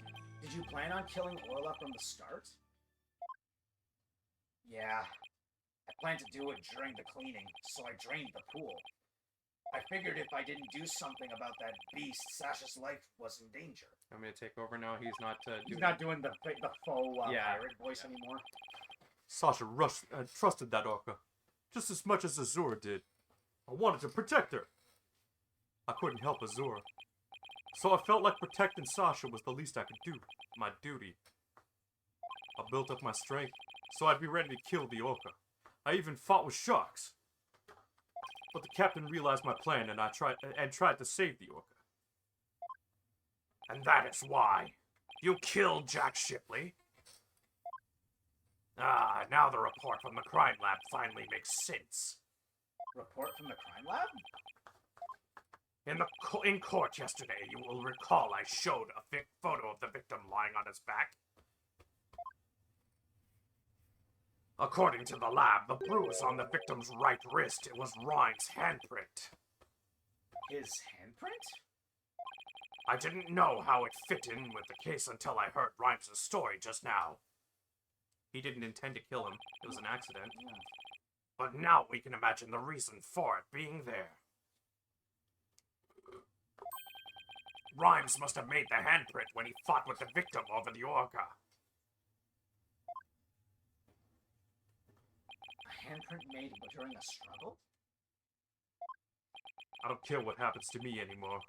did you plan on killing Orla from the start? Yeah, I planned to do it during the cleaning, so I drained the pool. I figured if I didn't do something about that beast, Sasha's life was in danger. I'm gonna take over now. He's not. He's not doing the faux Yeah. pirate voice anymore. Sasha trusted that orca, just as much as Azura did. I wanted to protect her. I couldn't help Azura, so I felt like protecting Sasha was the least I could do. My duty. I built up my strength, so I'd be ready to kill the orca. I even fought with sharks. But the captain realized my plan, and tried to save the orca. And that is why you killed Jack Shipley. Ah, now the report from the crime lab finally makes sense. Report from the crime lab? In court yesterday, you will recall I showed a photo of the victim lying on his back. According to the lab, the bruise on the victim's right wrist, it was Ryan's handprint. His handprint? I didn't know how it fit in with the case until I heard Rhymes' story just now. He didn't intend to kill him. It was an accident. Yeah. But now we can imagine the reason for it being there. Rhymes must have made the handprint when he fought with the victim over the orca. A handprint made during a struggle? I don't care what happens to me anymore.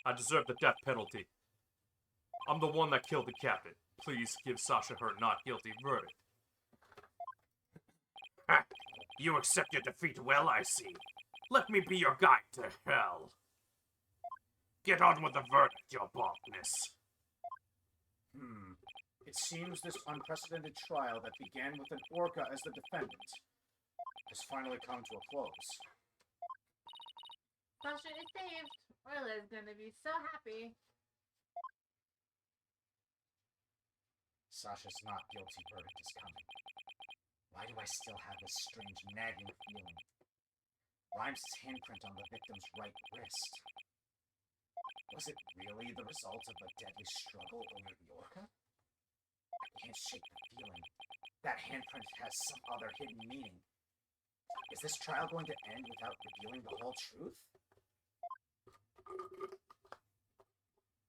I deserve the death penalty. I'm the one that killed the captain. Please give Sasha her not guilty verdict. Ha! You accept your defeat well, I see. Let me be your guide to hell. Get on with the verdict, your baldness. It seems this unprecedented trial that began with an orca as the defendant has finally come to a close. Sasha is saved. Orla is gonna be so happy. Sasha's not guilty verdict is coming. Why do I still have this strange nagging feeling? Rhymes' handprint on the victim's right wrist. Was it really the result of a deadly struggle over the orca? I can't shake the feeling. That handprint has some other hidden meaning. Is this trial going to end without revealing the whole truth?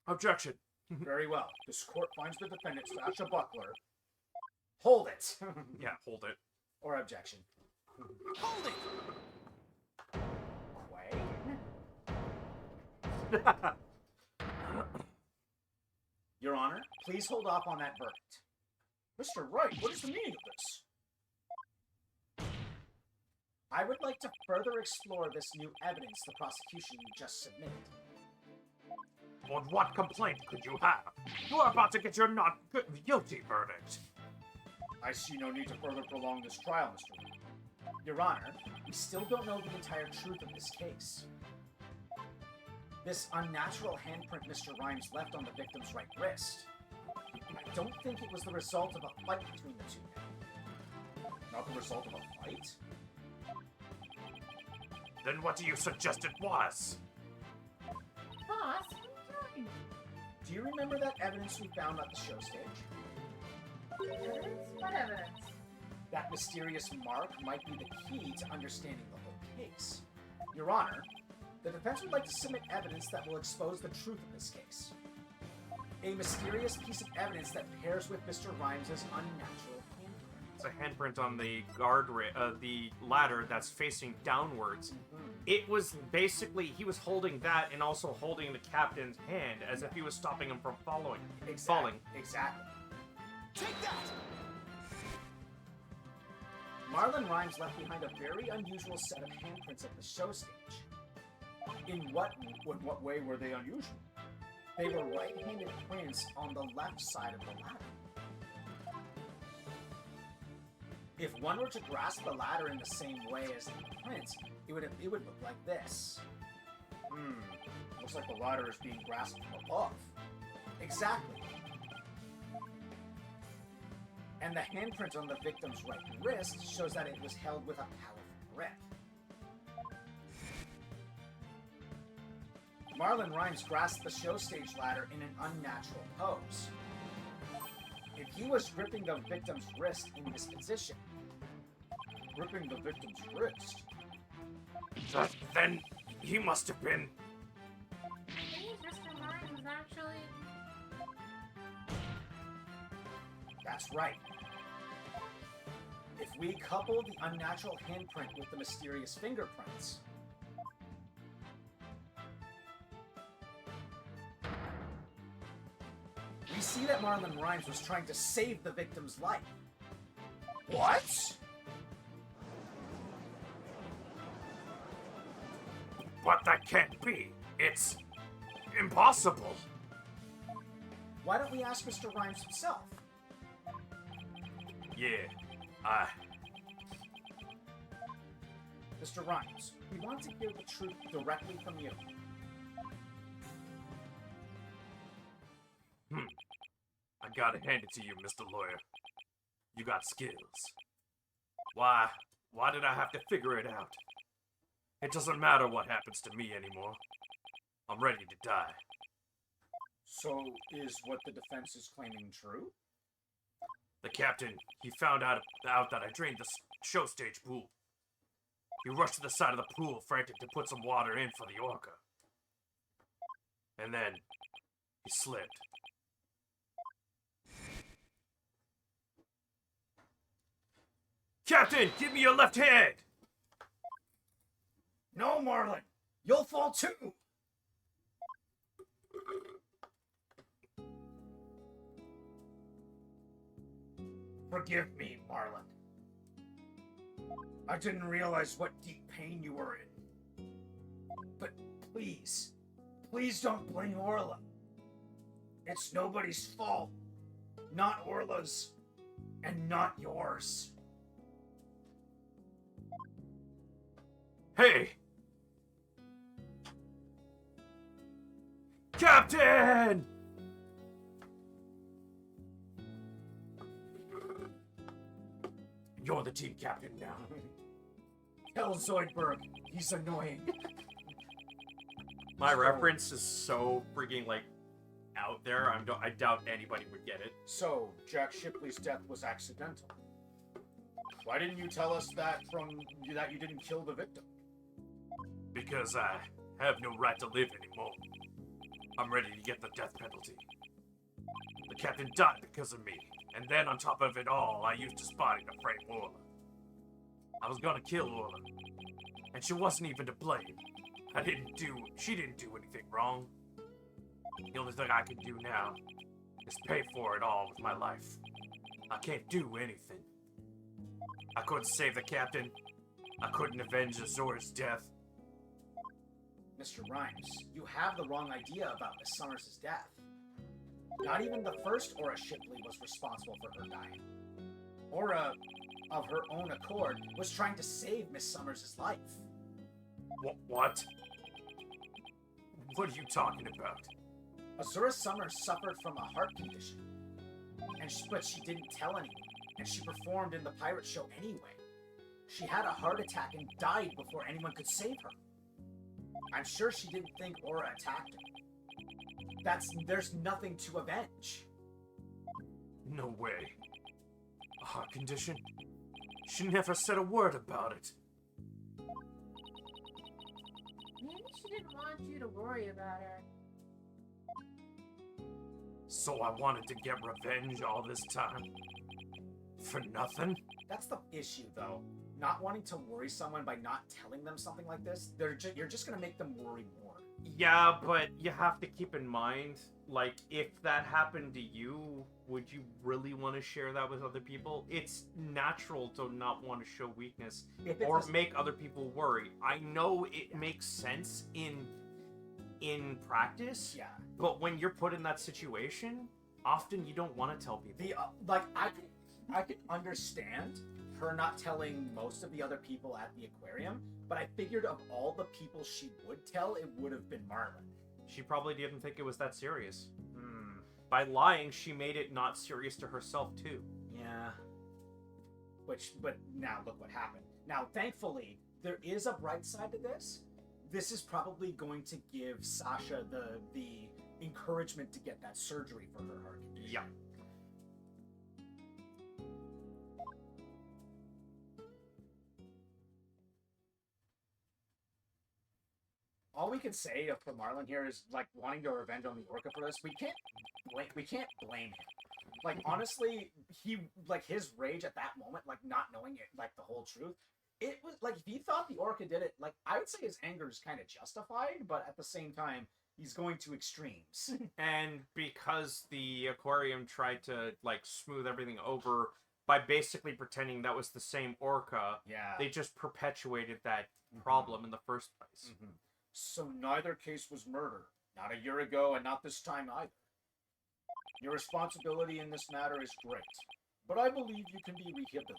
Objection. Very well. This court finds the defendant, Sasha Buckler. Hold it! Yeah, hold it. Or objection. Hold it! Quay? Your Honor, please hold off on that verdict. Mr. Wright, what is the meaning of this? I would like to further explore this new evidence the prosecution just submitted. On what complaint could you have? You are about to get your not guilty verdict. I see no need to further prolong this trial, Mr. Wright. Your Honor, we still don't know the entire truth of this case. This unnatural handprint Mr. Rhymes left on the victim's right wrist. I don't think it was the result of a fight between the two men. Not the result of a fight? Then what do you suggest it was? boss. What are you doing? Do you remember that evidence we found at the show stage? Evidence? What evidence? That mysterious mark might be the key to understanding the whole case. Your Honor, the defense would like to submit evidence that will expose the truth of this case. A mysterious piece of evidence that pairs with Mr. Rhymes' unnatural handprint. It's a handprint on the the ladder that's facing downwards. It was basically, he was holding that and also holding the captain's hand as if he was stopping him from falling. Exactly. Take that! Marlon Rhymes left behind a very unusual set of handprints at the show stage. In what way were they unusual? They were right-handed prints on the left side of the ladder. If one were to grasp the ladder in the same way as the prints, it would look like this. Looks like the ladder is being grasped from above. Exactly. And the handprint on the victim's right wrist shows that it was held with a powerful grip. Marlon Rhymes grasped the show stage ladder in an unnatural pose. If he was gripping the victim's wrist in this position, gripping the victim's wrist, Then he must have been. Maybe Mr. Rhymes was actually... that's right. If we couple the unnatural handprint with the mysterious fingerprints, we see that Marlon Rhymes was trying to save the victim's life. What? But that can't be. It's impossible. Why don't we ask Mr. Rhymes himself? Yeah, Mr. Rhymes, we want to hear the truth directly from you. I gotta hand it to you, Mr. Lawyer. You got skills. Why did I have to figure it out? It doesn't matter what happens to me anymore. I'm ready to die. So, is what the defense is claiming true? The captain, he found out that I drained the show stage pool. He rushed to the side of the pool, frantic to put some water in for the orca. And then, he slipped. Captain, give me your left hand! No, Marlon! You'll fall too! Forgive me, Marlon. I didn't realize what deep pain you were in. But please, please don't blame Orla. It's nobody's fault. Not Orla's, and not yours. Hey! Captain! You're the team captain now. Tell Zoidberg, he's annoying. My reference is so freaking, like, out there. I doubt anybody would get it. So, Jack Shipley's death was accidental. Why didn't you tell us that you didn't kill the victim? Because I have no right to live anymore. I'm ready to get the death penalty. The captain died because of me, and then on top of it all, I used his body to frame Orla. I was gonna kill Orla, and she wasn't even to blame. She didn't do anything wrong. The only thing I can do now is pay for it all with my life. I can't do anything. I couldn't save the captain. I couldn't avenge Azor's death. Mr. Rhymes, you have the wrong idea about Miss Summers' death. Not even the first Aura Shipley was responsible for her dying. Aura, of her own accord, was trying to save Miss Summers' life. What? What are you talking about? Azura Summers suffered from a heart condition, but she didn't tell anyone, and she performed in the pirate show anyway. She had a heart attack and died before anyone could save her. I'm sure she didn't think Aura attacked her. there's nothing to avenge. No way. A heart condition? She never said a word about it. Maybe she didn't want you to worry about her. So I wanted to get revenge all this time. For nothing? That's the issue, though. Not wanting to worry someone by not telling them something like this, you're just gonna make them worry more. Yeah, but you have to keep in mind, like, if that happened to you, would you really want to share that with other people? It's natural to not want to show weakness If it or was- make other people worry. I know it makes sense in practice, Yeah. but when you're put in that situation, often you don't want to tell people. The I could understand her not telling most of the other people at the aquarium, but I figured of all the people she would tell, it would have been Marlon. She probably didn't think it was that serious. By lying, she made it not serious to herself, too. Yeah. But now look what happened. Now, thankfully, there is a bright side to this. This is probably going to give Sasha the encouragement to get that surgery for her heart condition. Yeah. All we can say for Marlon here is like wanting to revenge on the Orca for this. We can't blame him. Like honestly, his rage at that moment, like not knowing it, like the whole truth. It was like if he thought the Orca did it, like I would say his anger is kind of justified, but at the same time, he's going to extremes. And because the aquarium tried to, like, smooth everything over by basically pretending that was the same orca, Yeah. they just perpetuated that problem in the first place. Mm-hmm. So neither case was murder. Not a year ago, and not this time either. Your responsibility in this matter is great, but I believe you can be rehabilitated.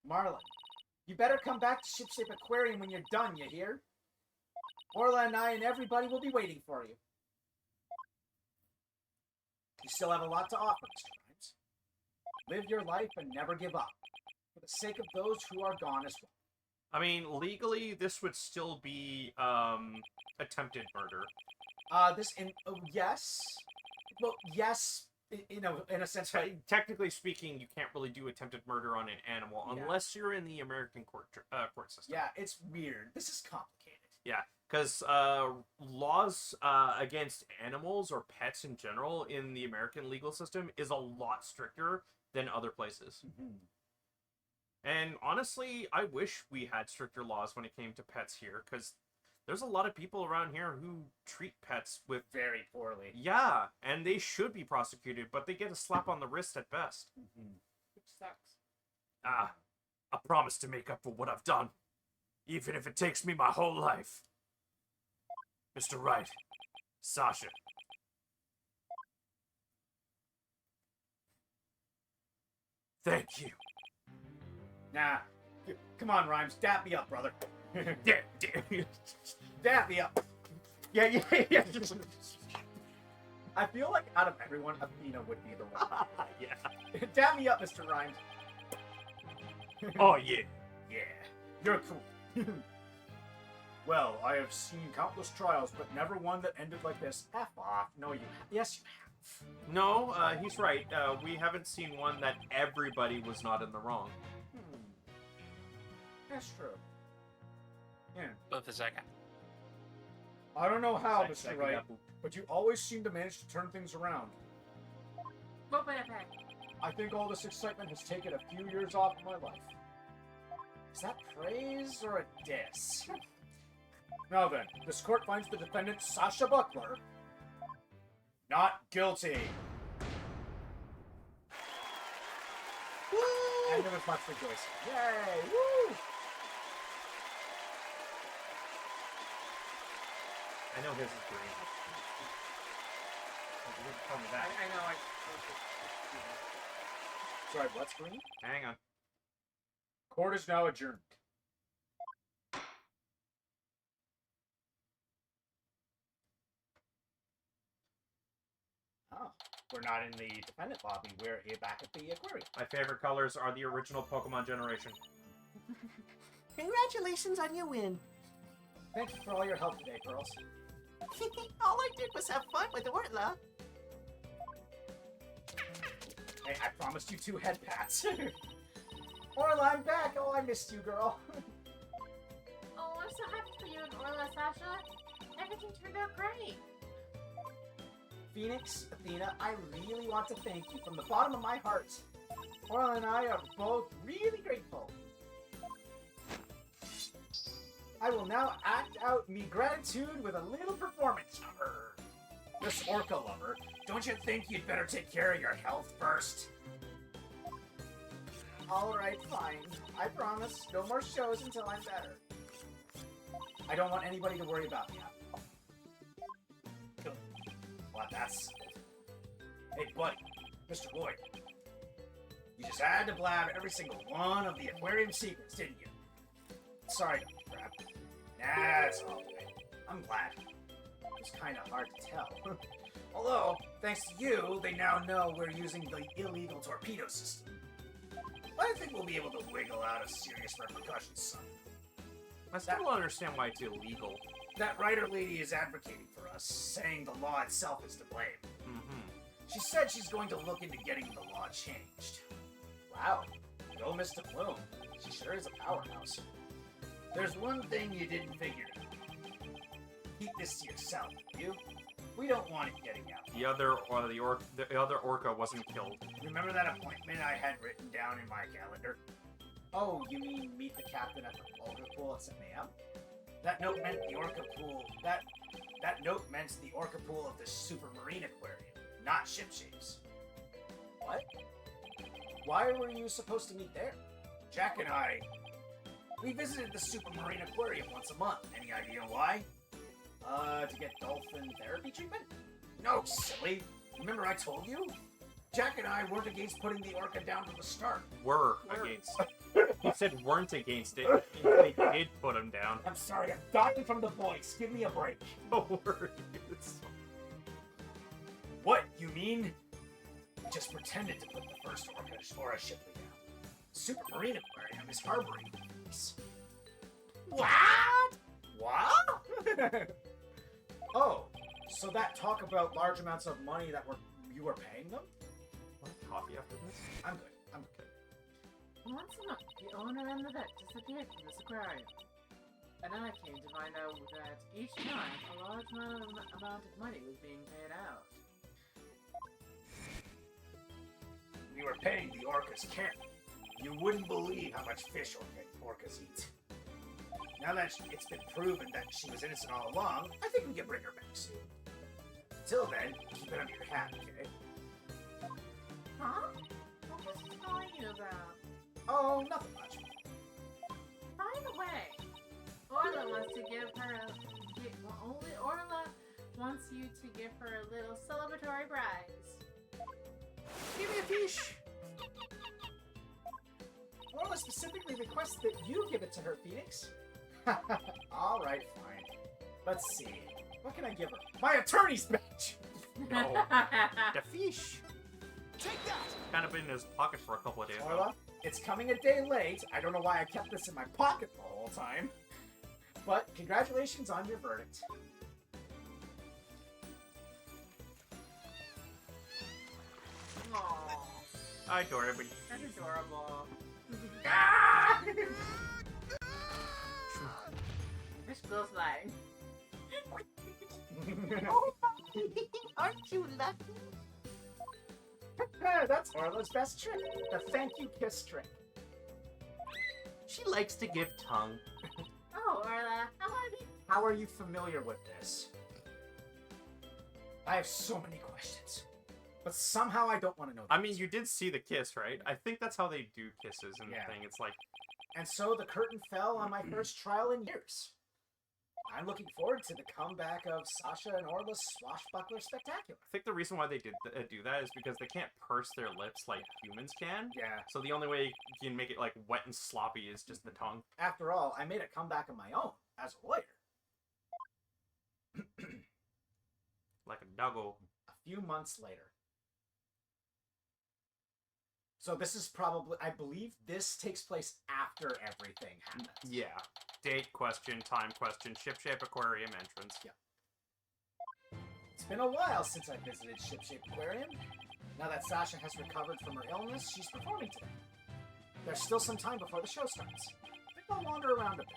Marlon, you better come back to Shipshape Aquarium when you're done, you hear? Orla and I and everybody will be waiting for you. You still have a lot to offer, Mr. Grimes. Live your life and never give up, for the sake of those who are gone as well. I mean, legally, this would still be, attempted murder. Yes. Well, yes, in a sense, right? Technically speaking, you can't really do attempted murder on an animal Yeah. unless you're in the American court system. Yeah, it's weird. This is complicated. Yeah, because laws against animals or pets in general in the American legal system is a lot stricter than other places. Mm-hmm. And honestly, I wish we had stricter laws when it came to pets here, because there's a lot of people around here who treat pets with... Very poorly. Yeah, and they should be prosecuted, but they get a slap on the wrist at best. Mm-hmm. Which sucks. I promise to make up for what I've done, even if it takes me my whole life. Mr. Wright, Sasha. Thank you. Nah, come on, Rhymes, dap me up, brother. Damn. Dap me up. Yeah. I feel like out of everyone, Athena would be the one. Yeah. Dap me up, Mr. Rhymes. Oh, yeah. Yeah, you're cool. Well, I have seen countless trials, but never one that ended like this. F off. No, you. Yes, you have. No, he's right. We haven't seen one that everybody was not in the wrong. That's true. Yeah. Both a second. I don't know how, Mr. Second Wright, apple. but you always seem to manage to turn things around. What would have had? I think all this excitement has taken a few years off my life. Is that praise or a diss? Now then, this court finds the defendant, Sasha Buckler, not guilty. Woo! And there was much rejoicing. Yay! Woo! I know his is green. You didn't tell me that. I know. Sorry, what's green? Hang on. Court is now adjourned. Oh, we're not in the defendant lobby. We're back at the aquarium. My favorite colors are the original Pokemon generation. Congratulations on your win. Thank you for all your help today, Pearls. All I did was have fun with Orla. Hey, I promised you 2 head pats. Orla, I'm back. Oh, I missed you, girl. Oh, I'm so happy for you and Orla, Sasha. Everything turned out great. Phoenix, Athena, I really want to thank you from the bottom of my heart. Orla and I are both really grateful. I will now act out me gratitude with a little performance number. Miss Orca Lover, don't you think you'd better take care of your health first? Alright, fine. I promise. No more shows until I'm better. I don't want anybody to worry about me. Good. Well, that's... Hey, buddy. Mr. Lloyd. You just had to blab every single one of the aquarium secrets, didn't you? Sorry, crap. That's all right. I'm glad. It's kind of hard to tell. Although, thanks to you, they now know we're using the illegal torpedo system. I think we'll be able to wiggle out of serious repercussions, son. I still don't understand why it's illegal. That writer lady is advocating for us, saying the law itself is to blame. Mm-hmm. She said she's going to look into getting the law changed. Wow. Go Mr. Bloom. She sure is a powerhouse. There's one thing you didn't figure. Keep this to yourself, you? We don't want it getting out. The other orca wasn't killed. Remember that appointment I had written down in my calendar? Oh, you mean meet the captain at the orca pool at 7 a.m.? That note meant the orca pool. That note meant the orca pool of the Supermarine Aquarium, not Ship Shapes. What? Why were you supposed to meet there? Jack and I, we visited the Supermarine Aquarium once a month. Any idea why? To get dolphin therapy treatment? No, silly. Remember I told you? Jack and I weren't against putting the orca down from the start. Were against. He said weren't against it. They did put him down. I'm sorry, I'm dying from the voice. Give me a break. Don't worry. What, you mean? We just pretended to put the first orca or a Shipley down. Supermarine Aquarium is harboring thieves. What? What? Oh, so that talk about large amounts of money that you were paying them? Want coffee after this? I'm good. I'm good. Once a month, the owner and the vet disappeared from this aquarium. And I came to find out that each time a large amount of money was being paid out. We were paying the orcas care. You wouldn't believe how much fish orcas eat. Now that it's been proven that she was innocent all along, I think we can bring her back soon. Till then, keep it under your hat, okay? Huh? What was he telling you about? Oh, nothing much. By the way, Orla wants to give her only Orla wants you to give her a little celebratory prize. Give me a fish. Orla specifically requests that you give it to her, Phoenix. Alright, fine. Let's see. What can I give her? My attorney's badge! No. The fish. Take that. Kind of been in his pocket for a couple of days. now. Orla, it's coming a day late. I don't know why I kept this in my pocket the whole time. But congratulations on your verdict. Aww, I adore everybody. that's adorable. Ah! This feels like... Oh, aren't you lucky? That's Orla's best trick. The thank you kiss trick. She likes to give tongue. Oh, Orla, How are you familiar with this? I have so many questions. But somehow I don't want to know. I mean, you did see the kiss, right? I think that's how they do kisses in Yeah. the thing. It's like, And so the curtain fell on my first trial in years. I'm looking forward to the comeback of Sasha and Orla's Swashbuckler Spectacular. I think the reason why they did do that is because they can't purse their lips like humans can. Yeah. So the only way you can make it like wet and sloppy is just the tongue. After all, I made a comeback of my own as a lawyer. Like a doggo. A few months later. So this is probably, I believe this takes place after everything happens. Yeah. Date question, time question, ship-shape aquarium entrance. Yeah. It's been a while since I visited Ship-Shape Aquarium. Now that Sasha has recovered from her illness, she's performing today. There's still some time before the show starts. I think I'll wander around a bit.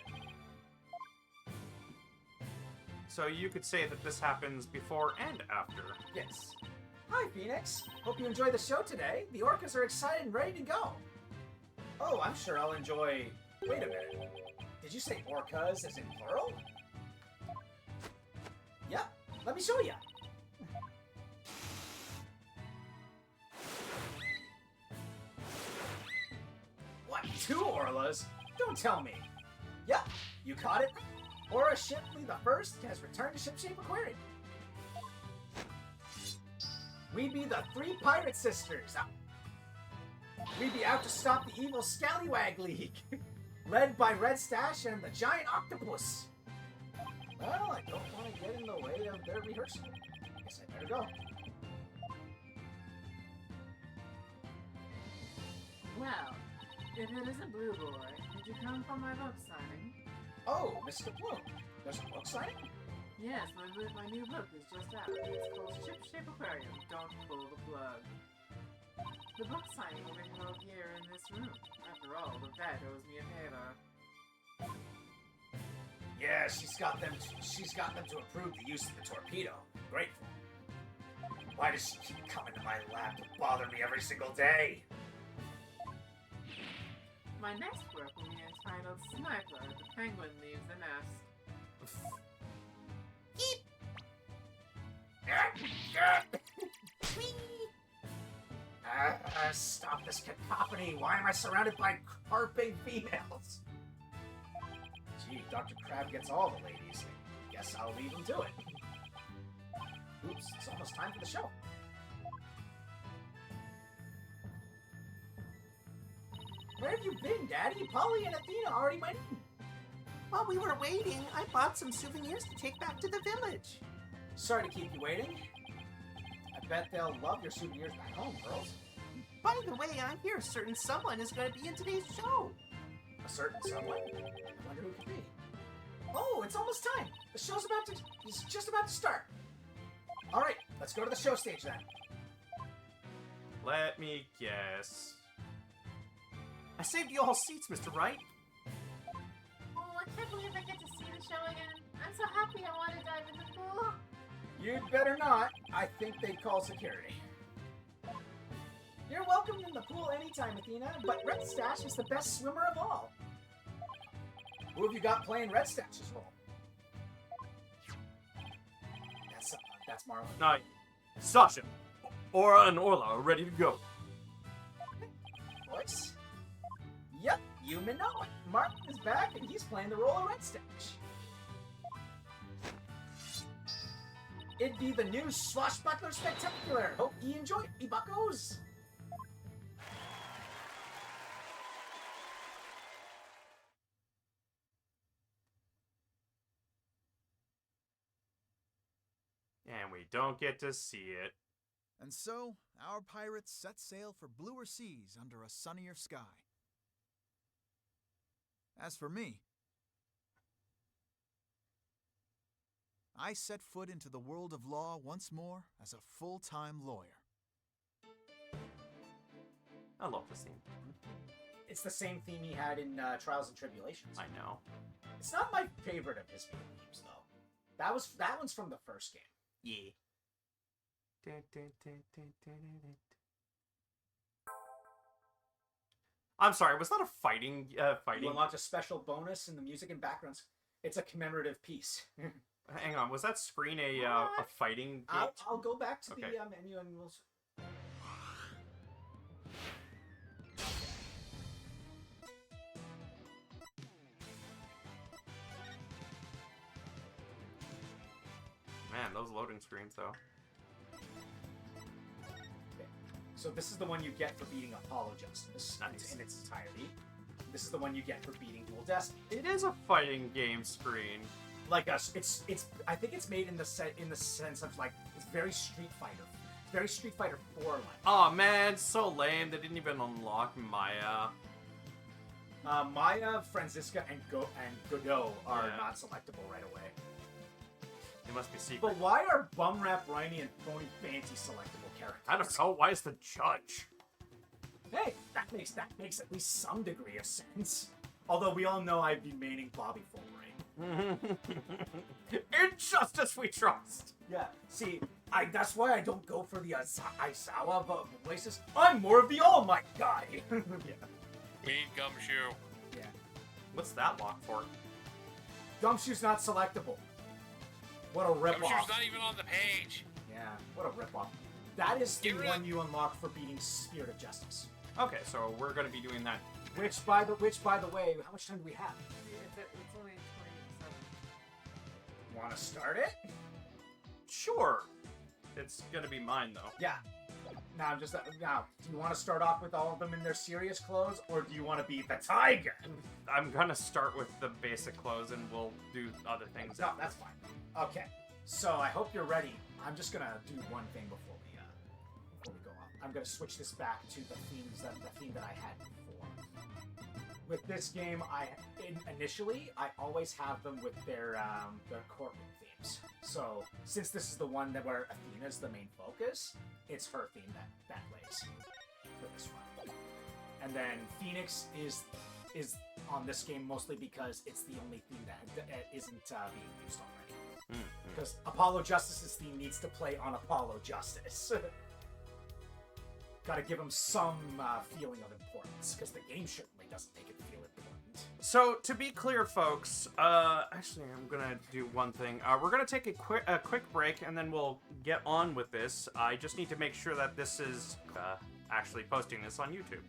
So you could say that this happens before and after. Yes. Hi, Phoenix. Hope you enjoy the show today. The orcas are excited and ready to go. Oh, I'm sure I'll enjoy... Wait a minute. Did you say orcas as in plural? Yep. Let me show you. What? 2 Orlas? Don't tell me. Yep. You caught it. Aura Shipley the First has returned to Shipshape Aquarium. We be the 3 pirate sisters. We be out to stop the evil Scallywag League, led by Red Stash and the Giant Octopus. Well, I don't want to get in the way of their rehearsal. Guess I better go. Well, if it isn't Blue Boy, did you come for my book signing? Oh, Mr. Bloom, there's a book signing? Yes, my new book is just out. It's called Ship-Shape Aquarium. Don't pull the plug. The book signing will be held here in this room. After all, the vet owes me a favor. Yeah, she's got them to approve the use of the torpedo. Grateful. Why does she keep coming to my lab to bother me every single day? My next work will be entitled Sniper, the Penguin Leaves the Nest. Stop this cacophony. Why am I surrounded by carping females? Gee, Dr. Crab gets all the ladies. Guess I'll leave him to it. Oops, it's almost time for the show. Where have you been, Daddy? Polly and Athena already went in. While we were waiting, I bought some souvenirs to take back to the village. Sorry to keep you waiting. I bet they'll love your souvenirs back home, girls. By the way, I hear a certain someone is going to be in today's show. A certain someone? I wonder who it could be. Oh, it's almost time. The show's is just about to start. All right, let's go to the show stage then. Let me guess. I saved you all seats, Mr. Wright. Oh, I can't believe I get to see the show again. I'm so happy I want to dive in the pool. You'd better not. I think they'd call security. You're welcome in the pool anytime, Athena, but Red Stash is the best swimmer of all. Who have you got playing Red Stash's role? That's Marlon. Now, Sasha, Aura and Orla are ready to go. Voice? Yep, you may know it. Martin is back and he's playing the role of Red Stash. It'd be the new Swashbuckler Spectacular. Hope you enjoy it, me buckos. And we don't get to see it. And so, our pirates set sail for bluer seas under a sunnier sky. As for me, I set foot into the world of law once more as a full-time lawyer. I love this theme. It's the same theme he had in Trials and Tribulations. I know. It's not my favorite of his themes, though. That one's from the first game. Yeah. I'm sorry, was that a fighting? You unlocked a special bonus in the music and backgrounds. It's a commemorative piece. Hang on, was that screen a fighting gate? I'll go back to Okay. the menu and we'll... Man, those loading screens, though. So this is the one you get for beating Apollo Justice Nice. in its entirety. This is the one you get for beating Dual Destiny. It is a fighting game screen. Like us, it's. I think it's made in the sense of like it's very Street Fighter. very Street Fighter 4 like. Oh man, so lame. They didn't even unlock Maya. Maya, Franziska, and Godot are Yeah. not selectable right away. They must be secret. But why are Bumrap, Rhynie, and Phony Fancy selectable characters? I don't know. Why is the judge? Hey, that makes at least some degree of sense. Although we all know I'd be maining Bobby Fulbright. Injustice we trust. Yeah, see, that's why I don't go for the Aizawa voices. I'm more of the All Might guy. Yeah. We need Gumshoe. Yeah. What's that lock for? Gumshoe's not selectable. What a ripoff. Gumshoe's not even on the page. Yeah, what a ripoff. That is the Get rid one of- you unlock for beating Spirit of Justice. Okay, so we're gonna be doing that. Which, by the way, how much time do we have? It's only 27. Want to start it? Sure. It's gonna be mine though. Yeah. Now, do you want to start off with all of them in their serious clothes, or do you want to be the tiger? I'm gonna start with the basic clothes and we'll do other things. No, that's fine. Okay, so I hope you're ready. I'm just gonna do one thing before we go on. I'm gonna switch this back to the theme that I had before. With this game, initially I always have them with their courtroom themes. So since this is the one where Athena's the main focus, it's her theme that plays for this one. And then Phoenix is on this game mostly because it's the only theme that isn't being used already. Because Apollo Justice's theme needs to play on Apollo Justice. Gotta give him some feeling of importance, because the game certainly doesn't make it feel important. So to be clear, folks, actually, I'm gonna do one thing. We're gonna take a quick break, and then we'll get on with this. I just need to make sure that this is actually posting this on YouTube.